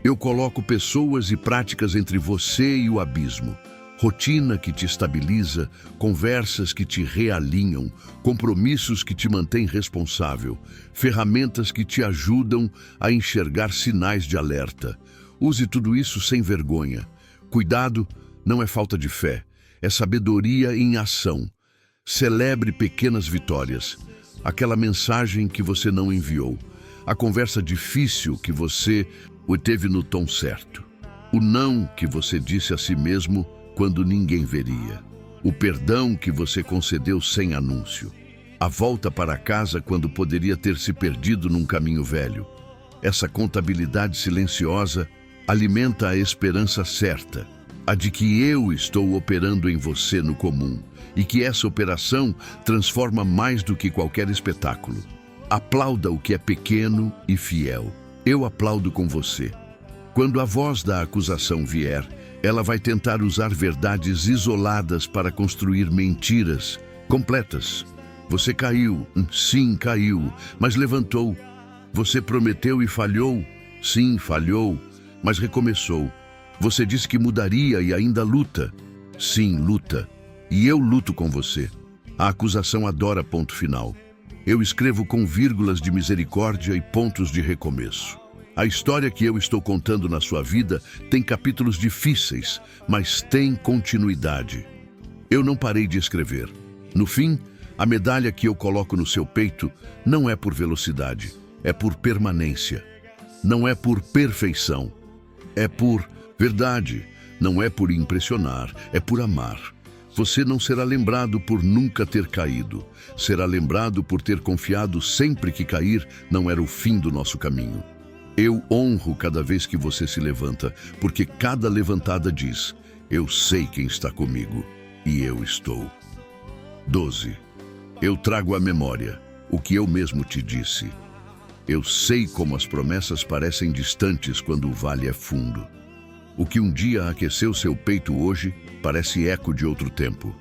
Eu coloco pessoas e práticas entre você e o abismo. rotina que te estabiliza, conversas que te realinham, compromissos que te mantêm responsável, ferramentas que te ajudam a enxergar sinais de alerta. Use tudo isso sem vergonha. Cuidado não é falta de fé, é sabedoria em ação. Celebre pequenas vitórias. Aquela mensagem que você não enviou, a conversa difícil que você o teve no tom certo, o não que você disse a si mesmo quando ninguém veria, o perdão que você concedeu sem anúncio, a volta para casa quando poderia ter se perdido num caminho velho. Essa contabilidade silenciosa alimenta a esperança certa, a de que eu estou operando em você no comum e que essa operação transforma mais do que qualquer espetáculo. Aplauda o que é pequeno e fiel. Eu aplaudo com você. Quando a voz da acusação vier, ela vai tentar usar verdades isoladas para construir mentiras completas. Você caiu, sim, caiu, mas levantou. Você prometeu e falhou, sim, falhou, mas recomeçou. Você disse que mudaria e ainda luta, sim, luta. E eu luto com você. A acusação adora ponto final. Eu escrevo com vírgulas de misericórdia e pontos de recomeço. A história que eu estou contando na sua vida tem capítulos difíceis, mas tem continuidade. Eu não parei de escrever. No fim, a medalha que eu coloco no seu peito não é por velocidade, é por permanência. Não é por perfeição, é por verdade. Não é por impressionar, é por amar. Você não será lembrado por nunca ter caído. Será lembrado por ter confiado sempre que cair não era o fim do nosso caminho. Eu honro cada vez que você se levanta, porque cada levantada diz: eu sei quem está comigo e eu estou. 12. Eu trago à memória o que eu mesmo te disse. Eu sei como as promessas parecem distantes quando o vale é fundo. O que um dia aqueceu seu peito hoje parece eco de outro tempo.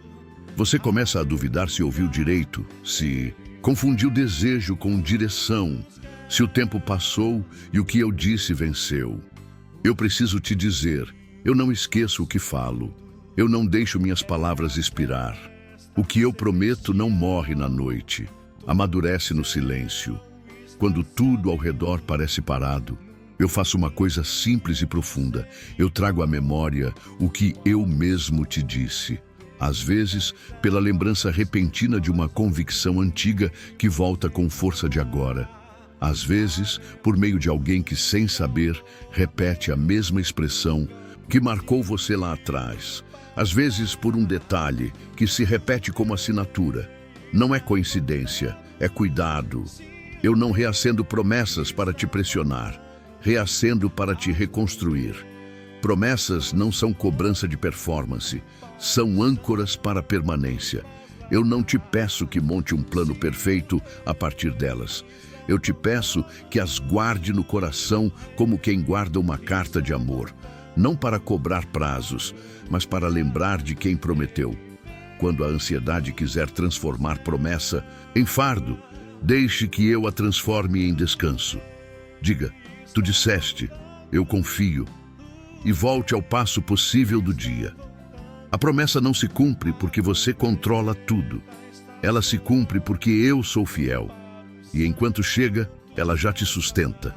Você começa a duvidar se ouviu direito, se confundiu desejo com direção, se o tempo passou e o que eu disse venceu. Eu preciso te dizer, eu não esqueço o que falo. Eu não deixo minhas palavras expirar. O que eu prometo não morre na noite, amadurece no silêncio. Quando tudo ao redor parece parado, eu faço uma coisa simples e profunda. Eu trago à memória o que eu mesmo te disse. Às vezes, pela lembrança repentina de uma convicção antiga que volta com força de agora. Às vezes, por meio de alguém que, sem saber, repete a mesma expressão que marcou você lá atrás. Às vezes, por um detalhe que se repete como assinatura. Não é coincidência, é cuidado. Eu não reacendo promessas para te pressionar. Reacendo para te reconstruir. Promessas não são cobrança de performance, são âncoras para a permanência. Eu não te peço que monte um plano perfeito a partir delas. Eu te peço que as guarde no coração como quem guarda uma carta de amor, não para cobrar prazos, mas para lembrar de quem prometeu. Quando a ansiedade quiser transformar promessa em fardo, deixe que eu a transforme em descanso. Diga: tu disseste, eu confio, e volte ao passo possível do dia. A promessa não se cumpre porque você controla tudo. Ela se cumpre porque eu sou fiel. E enquanto chega, ela já te sustenta.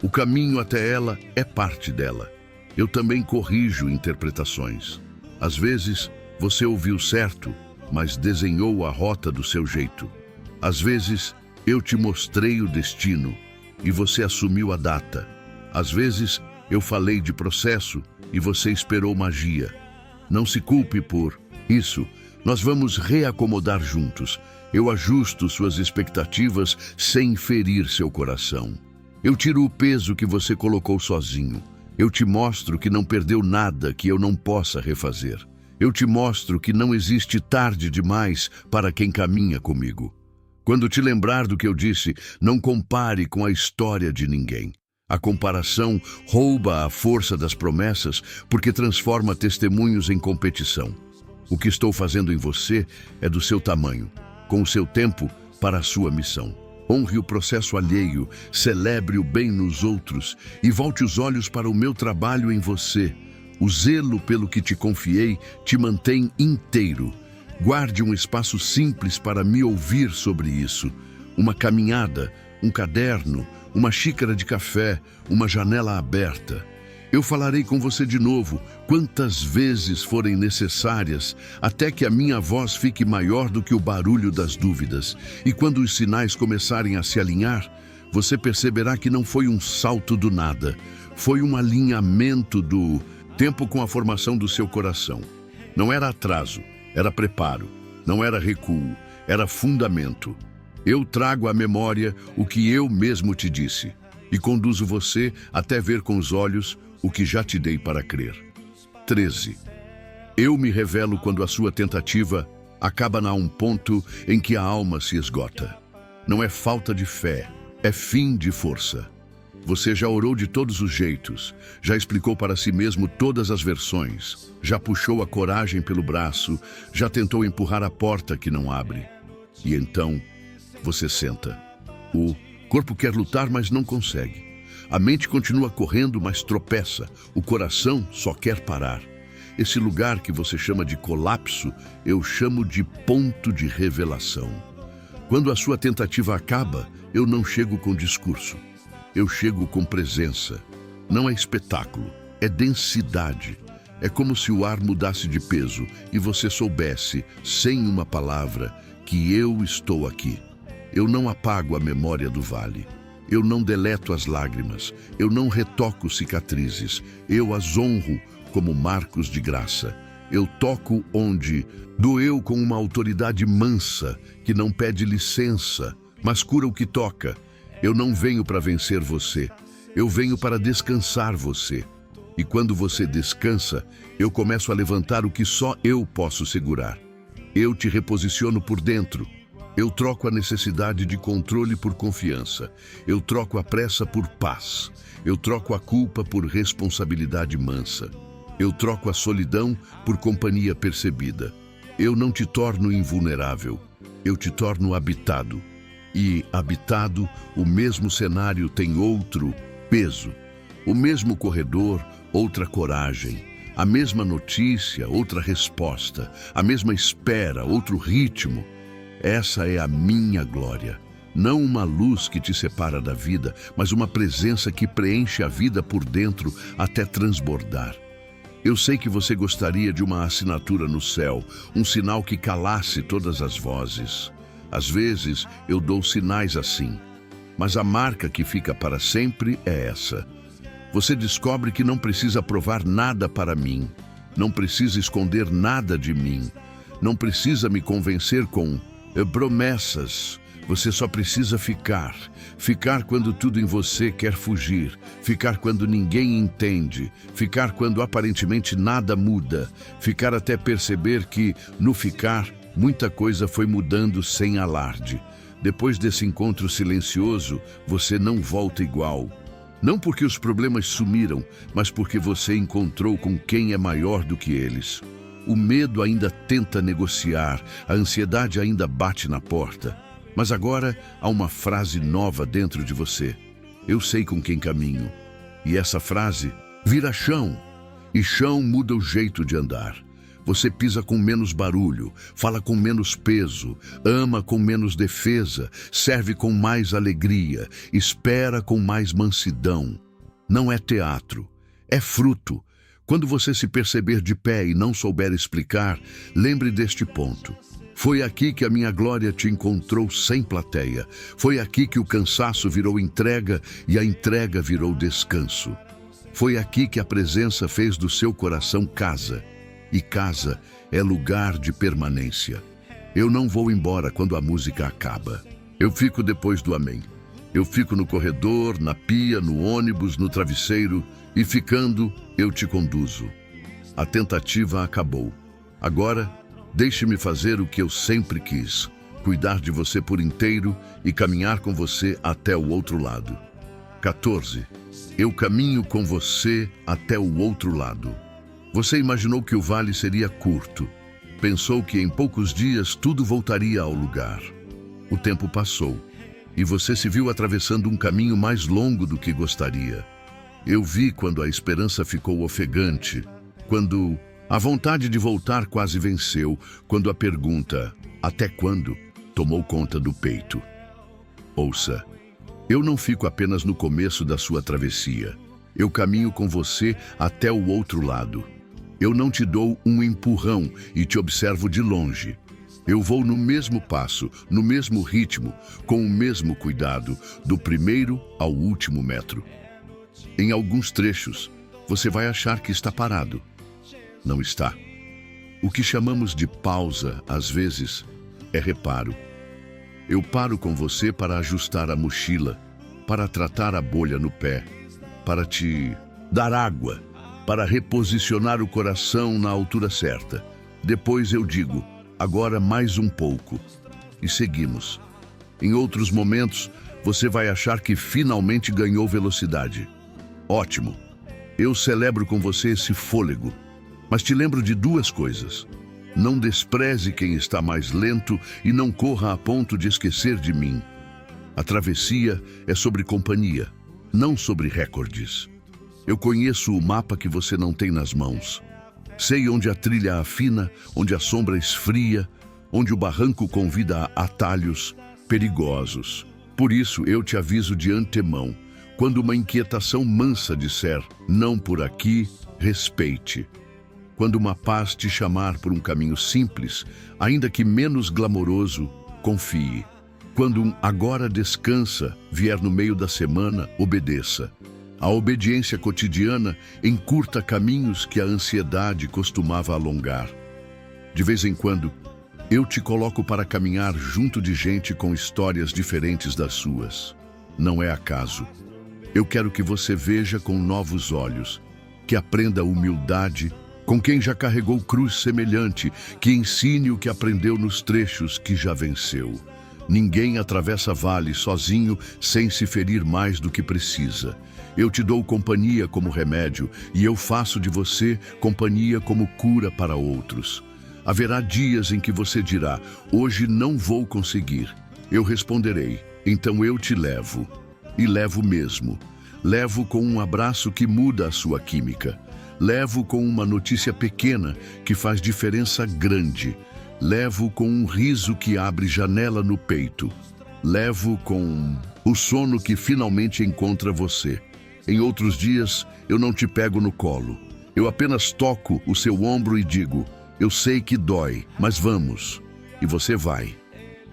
O caminho até ela é parte dela. Eu também corrijo interpretações. Às vezes, você ouviu certo, mas desenhou a rota do seu jeito. Às vezes, eu te mostrei o destino e você assumiu a data. Às vezes, eu falei de processo e você esperou magia. Não se culpe por isso. Nós vamos reacomodar juntos. Eu ajusto suas expectativas sem ferir seu coração. Eu tiro o peso que você colocou sozinho. Eu te mostro que não perdeu nada que eu não possa refazer. Eu te mostro que não existe tarde demais para quem caminha comigo. Quando te lembrar do que eu disse, não compare com a história de ninguém. A comparação rouba a força das promessas porque transforma testemunhos em competição. O que estou fazendo em você é do seu tamanho, com o seu tempo para a sua missão. Honre o processo alheio, celebre o bem nos outros e volte os olhos para o meu trabalho em você. O zelo pelo que te confiei te mantém inteiro. Guarde um espaço simples para me ouvir sobre isso. Uma caminhada, um caderno, uma xícara de café, uma janela aberta. Eu falarei com você de novo, quantas vezes forem necessárias, até que a minha voz fique maior do que o barulho das dúvidas. E quando os sinais começarem a se alinhar, você perceberá que não foi um salto do nada. Foi um alinhamento do tempo com a formação do seu coração. Não era atraso, era preparo. Não era recuo, era fundamento. Eu trago à memória o que eu mesmo te disse e conduzo você até ver com os olhos o que já te dei para crer. 13. Eu me revelo quando a sua tentativa acaba a um ponto em que a alma se esgota. Não é falta de fé, é fim de força. Você já orou de todos os jeitos, já explicou para si mesmo todas as versões, já puxou a coragem pelo braço, já tentou empurrar a porta que não abre. E então, você senta. O corpo quer lutar, mas não consegue. A mente continua correndo, mas tropeça. O coração só quer parar. Esse lugar que você chama de colapso, eu chamo de ponto de revelação. Quando a sua tentativa acaba, eu não chego com discurso. Eu chego com presença. Não é espetáculo, é densidade. É como se o ar mudasse de peso e você soubesse, sem uma palavra, que eu estou aqui. Eu não apago a memória do vale. Eu não deleto as lágrimas, eu não retoco cicatrizes, eu as honro como marcos de graça. Eu toco onde doeu com uma autoridade mansa, que não pede licença, mas cura o que toca. Eu não venho para vencer você, eu venho para descansar você. E quando você descansa, eu começo a levantar o que só eu posso segurar. Eu te reposiciono por dentro. Eu troco a necessidade de controle por confiança. Eu troco a pressa por paz. Eu troco a culpa por responsabilidade mansa. Eu troco a solidão por companhia percebida. Eu não te torno invulnerável. Eu te torno habitado. E, habitado, o mesmo cenário tem outro peso. O mesmo corredor, outra coragem. A mesma notícia, outra resposta. A mesma espera, outro ritmo. Essa é a minha glória. Não uma luz que te separa da vida, mas uma presença que preenche a vida por dentro até transbordar. Eu sei que você gostaria de uma assinatura no céu, um sinal que calasse todas as vozes. Às vezes eu dou sinais assim, mas a marca que fica para sempre é essa. Você descobre que não precisa provar nada para mim, não precisa esconder nada de mim, não precisa me convencer com promessas. Você só precisa ficar. Ficar quando tudo em você quer fugir. Ficar quando ninguém entende. Ficar quando aparentemente nada muda. Ficar até perceber que, no ficar, muita coisa foi mudando sem alarde. Depois desse encontro silencioso, você não volta igual. Não porque os problemas sumiram, mas porque você encontrou com quem é maior do que eles. O medo ainda tenta negociar, a ansiedade ainda bate na porta. Mas agora há uma frase nova dentro de você. Eu sei com quem caminho. E essa frase vira chão. E chão muda o jeito de andar. Você pisa com menos barulho, fala com menos peso, ama com menos defesa, serve com mais alegria, espera com mais mansidão. Não é teatro, é fruto. Quando você se perceber de pé e não souber explicar, lembre deste ponto. Foi aqui que a minha glória te encontrou sem plateia. Foi aqui que o cansaço virou entrega e a entrega virou descanso. Foi aqui que a presença fez do seu coração casa. E casa é lugar de permanência. Eu não vou embora quando a música acaba. Eu fico depois do amém. Eu fico no corredor, na pia, no ônibus, no travesseiro, e ficando, eu te conduzo. A tentativa acabou. Agora, deixe-me fazer o que eu sempre quis, cuidar de você por inteiro e caminhar com você até o outro lado. 14. Eu caminho com você até o outro lado. Você imaginou que o vale seria curto. Pensou que em poucos dias tudo voltaria ao lugar. O tempo passou e você se viu atravessando um caminho mais longo do que gostaria. Eu vi quando a esperança ficou ofegante, quando a vontade de voltar quase venceu, quando a pergunta, até quando, tomou conta do peito. Ouça, eu não fico apenas no começo da sua travessia. Eu caminho com você até o outro lado. Eu não te dou um empurrão e te observo de longe. Eu vou no mesmo passo, no mesmo ritmo, com o mesmo cuidado, do primeiro ao último metro. Em alguns trechos, você vai achar que está parado. Não está. O que chamamos de pausa, às vezes, é reparo. Eu paro com você para ajustar a mochila, para tratar a bolha no pé, para te dar água, para reposicionar o coração na altura certa. Depois eu digo, agora mais um pouco. E seguimos. Em outros momentos, você vai achar que finalmente ganhou velocidade. Ótimo. Eu celebro com você esse fôlego. Mas te lembro de duas coisas. Não despreze quem está mais lento e não corra a ponto de esquecer de mim. A travessia é sobre companhia, não sobre recordes. Eu conheço o mapa que você não tem nas mãos. Sei onde a trilha afina, onde a sombra esfria, onde o barranco convida a atalhos perigosos. Por isso eu te aviso de antemão. Quando uma inquietação mansa disser, não por aqui, respeite. Quando uma paz te chamar por um caminho simples, ainda que menos glamouroso, confie. Quando um agora descansa vier no meio da semana, obedeça. A obediência cotidiana encurta caminhos que a ansiedade costumava alongar. De vez em quando, eu te coloco para caminhar junto de gente com histórias diferentes das suas. Não é acaso. Eu quero que você veja com novos olhos, que aprenda humildade com quem já carregou cruz semelhante, que ensine o que aprendeu nos trechos que já venceu. Ninguém atravessa vale sozinho sem se ferir mais do que precisa. Eu te dou companhia como remédio e eu faço de você companhia como cura para outros. Haverá dias em que você dirá, hoje não vou conseguir. Eu responderei, então eu te levo. E levo mesmo. Levo com um abraço que muda a sua química. Levo com uma notícia pequena que faz diferença grande. Levo com um riso que abre janela no peito. Levo com o sono que finalmente encontra você. Em outros dias, eu não te pego no colo. Eu apenas toco o seu ombro e digo, eu sei que dói, mas vamos. E você vai.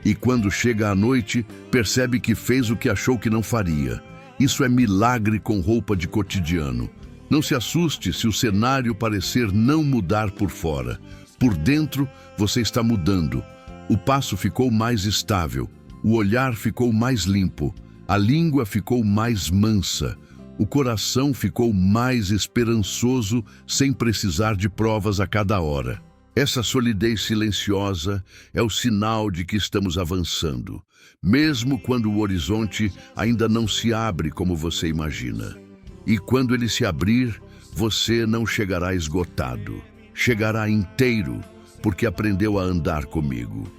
E quando chega a noite, percebe que fez o que achou que não faria. Isso é milagre com roupa de cotidiano. Não se assuste se o cenário parecer não mudar por fora. Por dentro, você está mudando. O passo ficou mais estável. O olhar ficou mais limpo. A língua ficou mais mansa. O coração ficou mais esperançoso sem precisar de provas a cada hora. Essa solidez silenciosa é o sinal de que estamos avançando, mesmo quando o horizonte ainda não se abre como você imagina. E quando ele se abrir, você não chegará esgotado, chegará inteiro, porque aprendeu a andar comigo.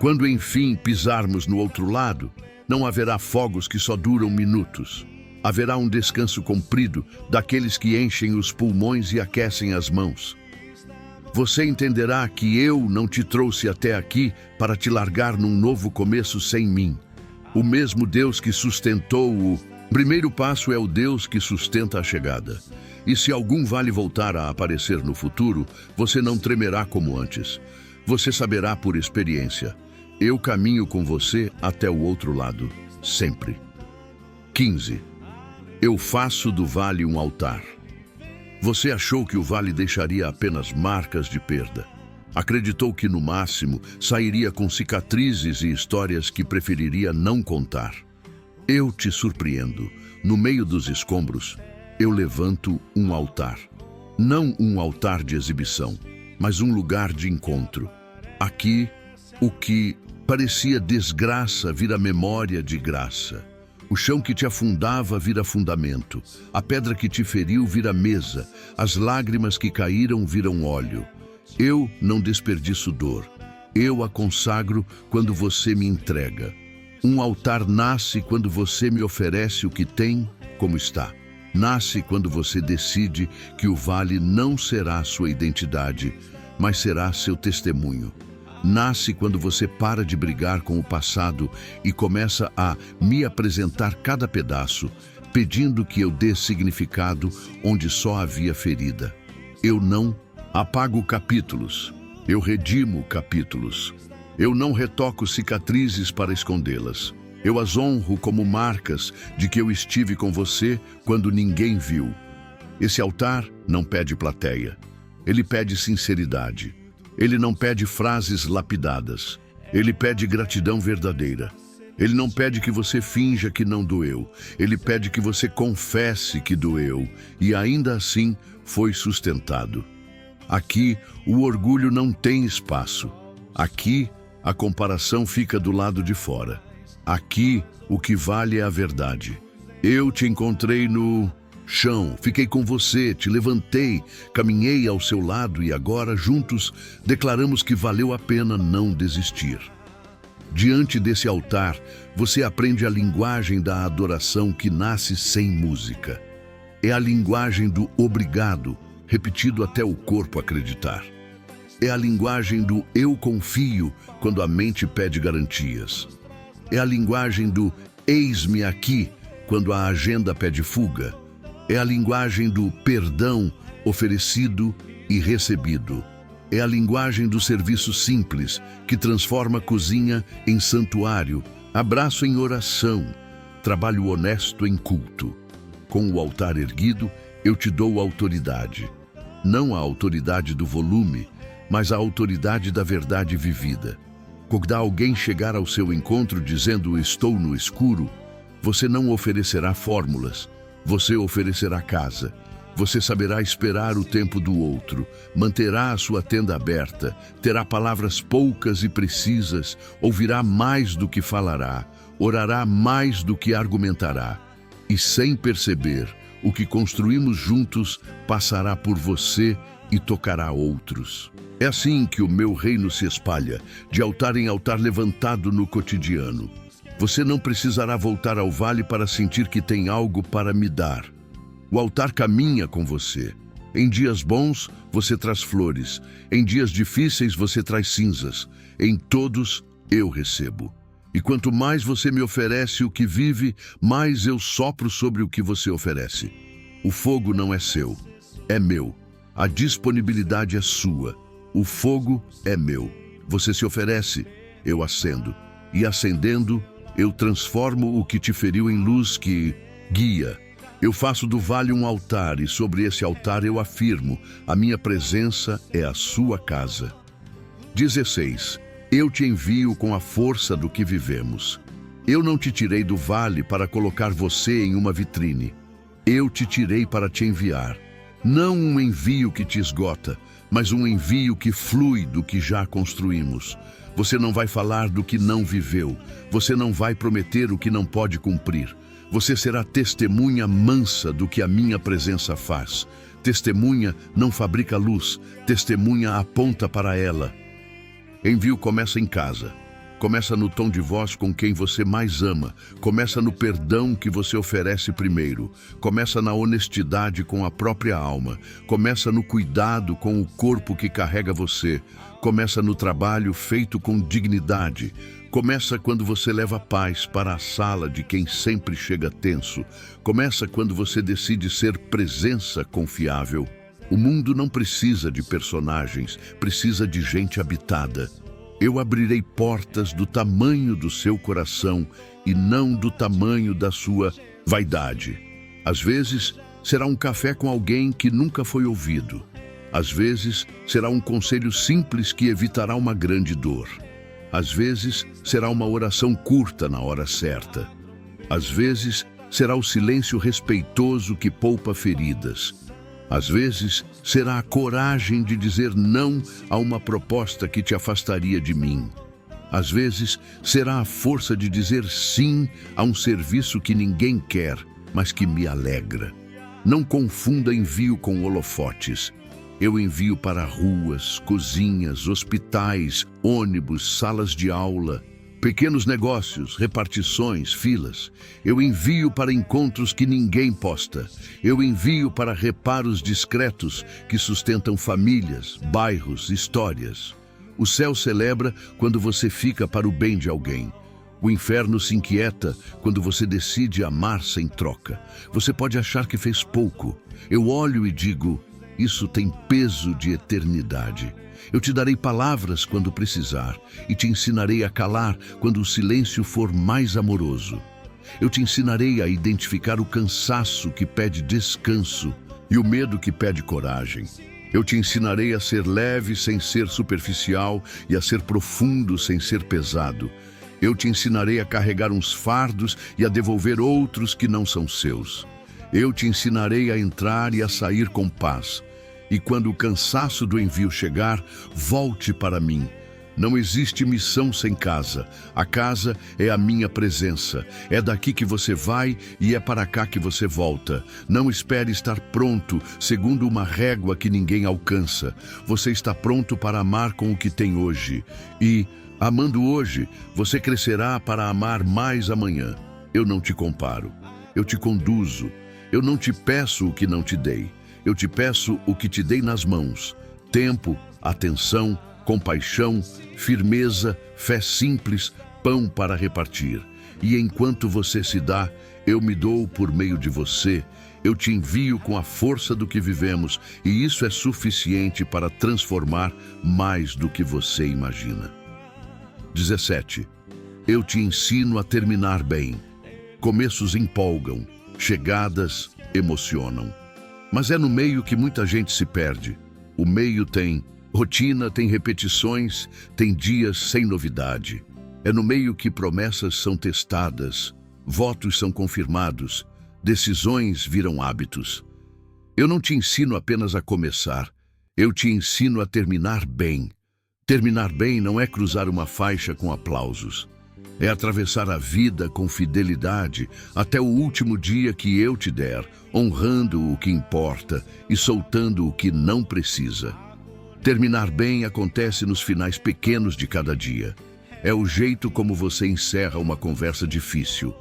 Quando enfim pisarmos no outro lado, não haverá fogos que só duram minutos. Haverá um descanso comprido daqueles que enchem os pulmões e aquecem as mãos. Você entenderá que eu não te trouxe até aqui para te largar num novo começo sem mim. O mesmo Deus que sustentou o primeiro passo é o Deus que sustenta a chegada. E se algum vale voltar a aparecer no futuro, você não tremerá como antes. Você saberá por experiência. Eu caminho com você até o outro lado, sempre. 15. Eu faço do vale um altar. Você achou que o vale deixaria apenas marcas de perda. Acreditou que, no máximo, sairia com cicatrizes e histórias que preferiria não contar. Eu te surpreendo. No meio dos escombros, eu levanto um altar. Não um altar de exibição, mas um lugar de encontro. Aqui, o que parecia desgraça vira memória de graça. O chão que te afundava vira fundamento. A pedra que te feriu vira mesa. As lágrimas que caíram viram óleo. Eu não desperdiço dor. Eu a consagro quando você me entrega. Um altar nasce quando você me oferece o que tem, como está. Nasce quando você decide que o vale não será sua identidade, mas será seu testemunho. Nasce quando você para de brigar com o passado e começa a me apresentar cada pedaço, pedindo que eu dê significado onde só havia ferida. Eu não apago capítulos, eu redimo capítulos. Eu não retoco cicatrizes para escondê-las. Eu as honro como marcas de que eu estive com você quando ninguém viu. Esse altar não pede plateia. Ele pede sinceridade. Ele não pede frases lapidadas. Ele pede gratidão verdadeira. Ele não pede que você finja que não doeu. Ele pede que você confesse que doeu e ainda assim foi sustentado. Aqui, o orgulho não tem espaço. Aqui, a comparação fica do lado de fora. Aqui, o que vale é a verdade. Eu te encontrei no chão, fiquei com você, te levantei, caminhei ao seu lado e agora, juntos, declaramos que valeu a pena não desistir. Diante desse altar, você aprende a linguagem da adoração que nasce sem música. É a linguagem do obrigado, repetido até o corpo acreditar. É a linguagem do eu confio quando a mente pede garantias. É a linguagem do eis-me aqui quando a agenda pede fuga. É a linguagem do perdão oferecido e recebido. É a linguagem do serviço simples que transforma a cozinha em santuário, abraço em oração, trabalho honesto em culto. Com o altar erguido, eu te dou autoridade. Não a autoridade do volume, mas a autoridade da verdade vivida. Quando alguém chegar ao seu encontro dizendo estou no escuro, você não oferecerá fórmulas, você oferecerá casa. Você saberá esperar o tempo do outro, manterá a sua tenda aberta, terá palavras poucas e precisas, ouvirá mais do que falará, orará mais do que argumentará. E sem perceber, o que construímos juntos passará por você e tocará outros. É assim que o meu reino se espalha, de altar em altar levantado no cotidiano. Você não precisará voltar ao vale para sentir que tem algo para me dar. O altar caminha com você. Em dias bons, você traz flores. Em dias difíceis, você traz cinzas. Em todos, eu recebo. E quanto mais você me oferece o que vive, mais eu sopro sobre o que você oferece. O fogo não é seu, é meu. A disponibilidade é sua. O fogo é meu. Você se oferece, eu acendo. E acendendo, eu transformo o que te feriu em luz que guia. Eu faço do vale um altar e sobre esse altar eu afirmo, a minha presença é a sua casa. 16. Eu te envio com a força do que vivemos. Eu não te tirei do vale para colocar você em uma vitrine. Eu te tirei para te enviar. Não um envio que te esgota, mas um envio que flui do que já construímos. Você não vai falar do que não viveu. Você não vai prometer o que não pode cumprir. Você será testemunha mansa do que a minha presença faz. Testemunha não fabrica luz, testemunha aponta para ela. Envio começa em casa. Começa no tom de voz com quem você mais ama. Começa no perdão que você oferece primeiro. Começa na honestidade com a própria alma. Começa no cuidado com o corpo que carrega você. Começa no trabalho feito com dignidade. Começa quando você leva paz para a sala de quem sempre chega tenso. Começa quando você decide ser presença confiável. O mundo não precisa de personagens, precisa de gente habitada. Eu abrirei portas do tamanho do seu coração e não do tamanho da sua vaidade. Às vezes, será um café com alguém que nunca foi ouvido. Às vezes, será um conselho simples que evitará uma grande dor. Às vezes, será uma oração curta na hora certa. Às vezes, será o silêncio respeitoso que poupa feridas. Às vezes, será a coragem de dizer não a uma proposta que te afastaria de mim. Às vezes, será a força de dizer sim a um serviço que ninguém quer, mas que me alegra. Não confunda envio com holofotes. Eu envio para ruas, cozinhas, hospitais, ônibus, salas de aula, Pequenos negócios, repartições, filas. Eu envio para encontros que ninguém posta. Eu envio para reparos discretos que sustentam famílias, bairros, histórias. O céu celebra quando você fica para o bem de alguém. O inferno se inquieta quando você decide amar sem troca. Você pode achar que fez pouco. Eu olho e digo, isso tem peso de eternidade. Eu te darei palavras quando precisar e te ensinarei a calar quando o silêncio for mais amoroso. Eu te ensinarei a identificar o cansaço que pede descanso e o medo que pede coragem. Eu te ensinarei a ser leve sem ser superficial e a ser profundo sem ser pesado. Eu te ensinarei a carregar uns fardos e a devolver outros que não são seus. Eu te ensinarei a entrar e a sair com paz. E quando o cansaço do envio chegar, volte para mim. Não existe missão sem casa. A casa é a minha presença. É daqui que você vai e é para cá que você volta. Não espere estar pronto, segundo uma régua que ninguém alcança. Você está pronto para amar com o que tem hoje. E, amando hoje, você crescerá para amar mais amanhã. Eu não te comparo. Eu te conduzo. Eu não te peço o que não te dei. Eu te peço o que te dei nas mãos: tempo, atenção, compaixão, firmeza, fé simples, pão para repartir. E enquanto você se dá, eu me dou por meio de você. Eu te envio com a força do que vivemos, e isso é suficiente para transformar mais do que você imagina. 17. Eu te ensino a terminar bem. Começos empolgam, chegadas emocionam. Mas é no meio que muita gente se perde. O meio tem rotina, tem repetições, tem dias sem novidade. É no meio que promessas são testadas, votos são confirmados, decisões viram hábitos. Eu não te ensino apenas a começar, eu te ensino a terminar bem. Terminar bem não é cruzar uma faixa com aplausos. É atravessar a vida com fidelidade até o último dia que eu te der, honrando o que importa e soltando o que não precisa. Terminar bem acontece nos finais pequenos de cada dia. É o jeito como você encerra uma conversa difícil.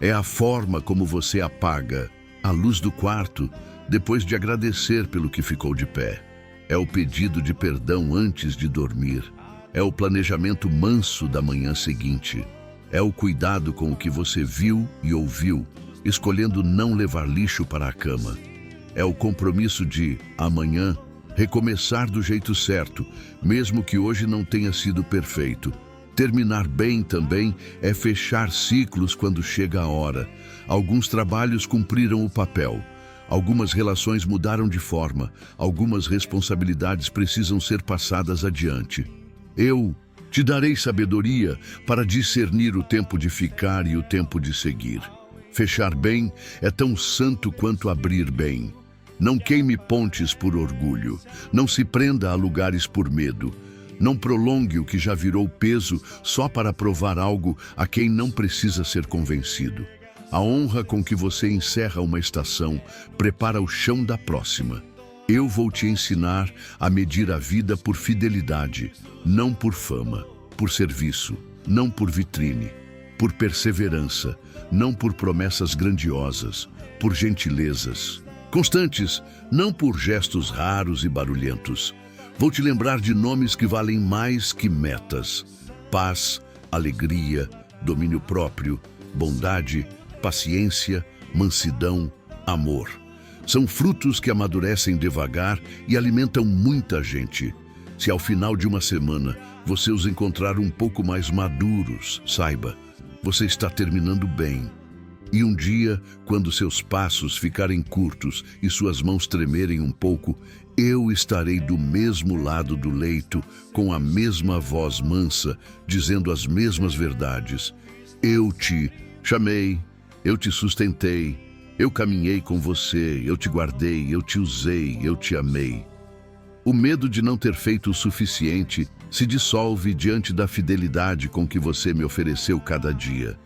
É a forma como você apaga a luz do quarto depois de agradecer pelo que ficou de pé. É o pedido de perdão antes de dormir. É o planejamento manso da manhã seguinte. É o cuidado com o que você viu e ouviu, escolhendo não levar lixo para a cama. É o compromisso de, amanhã, recomeçar do jeito certo, mesmo que hoje não tenha sido perfeito. Terminar bem também é fechar ciclos quando chega a hora. Alguns trabalhos cumpriram o papel. Algumas relações mudaram de forma. Algumas responsabilidades precisam ser passadas adiante. Eu te darei sabedoria para discernir o tempo de ficar e o tempo de seguir. Fechar bem é tão santo quanto abrir bem. Não queime pontes por orgulho. Não se prenda a lugares por medo. Não prolongue o que já virou peso só para provar algo a quem não precisa ser convencido. A honra com que você encerra uma estação prepara o chão da próxima. Eu vou te ensinar a medir a vida por fidelidade, não por fama, por serviço, não por vitrine, por perseverança, não por promessas grandiosas, por gentilezas constantes, não por gestos raros e barulhentos. Vou te lembrar de nomes que valem mais que metas: paz, alegria, domínio próprio, bondade, paciência, mansidão, amor. São frutos que amadurecem devagar e alimentam muita gente. Se ao final de uma semana você os encontrar um pouco mais maduros, saiba, você está terminando bem. E um dia, quando seus passos ficarem curtos e suas mãos tremerem um pouco, eu estarei do mesmo lado do leito, com a mesma voz mansa, dizendo as mesmas verdades. Eu te chamei, eu te sustentei, eu caminhei com você, eu te guardei, eu te usei, eu te amei. O medo de não ter feito o suficiente se dissolve diante da fidelidade com que você me ofereceu cada dia.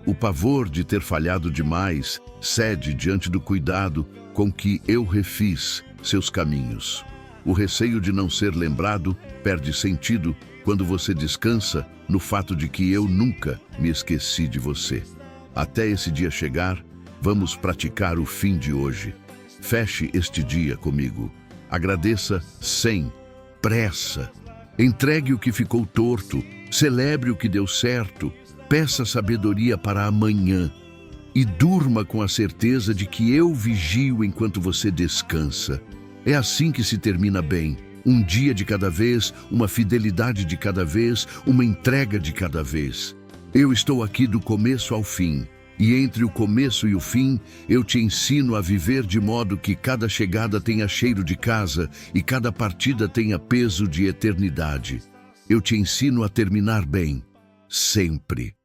O pavor de ter falhado demais cede diante do cuidado com que eu refiz seus caminhos. O receio de não ser lembrado perde sentido quando você descansa no fato de que eu nunca me esqueci de você. Até esse dia chegar, vamos praticar o fim de hoje. Feche este dia comigo. Agradeça sem pressa. Entregue o que ficou torto. Celebre o que deu certo. Peça sabedoria para amanhã. E durma com a certeza de que eu vigio enquanto você descansa. É assim que se termina bem. Um dia de cada vez, uma fidelidade de cada vez, uma entrega de cada vez. Eu estou aqui do começo ao fim. E entre o começo e o fim, eu te ensino a viver de modo que cada chegada tenha cheiro de casa e cada partida tenha peso de eternidade. Eu te ensino a terminar bem, sempre.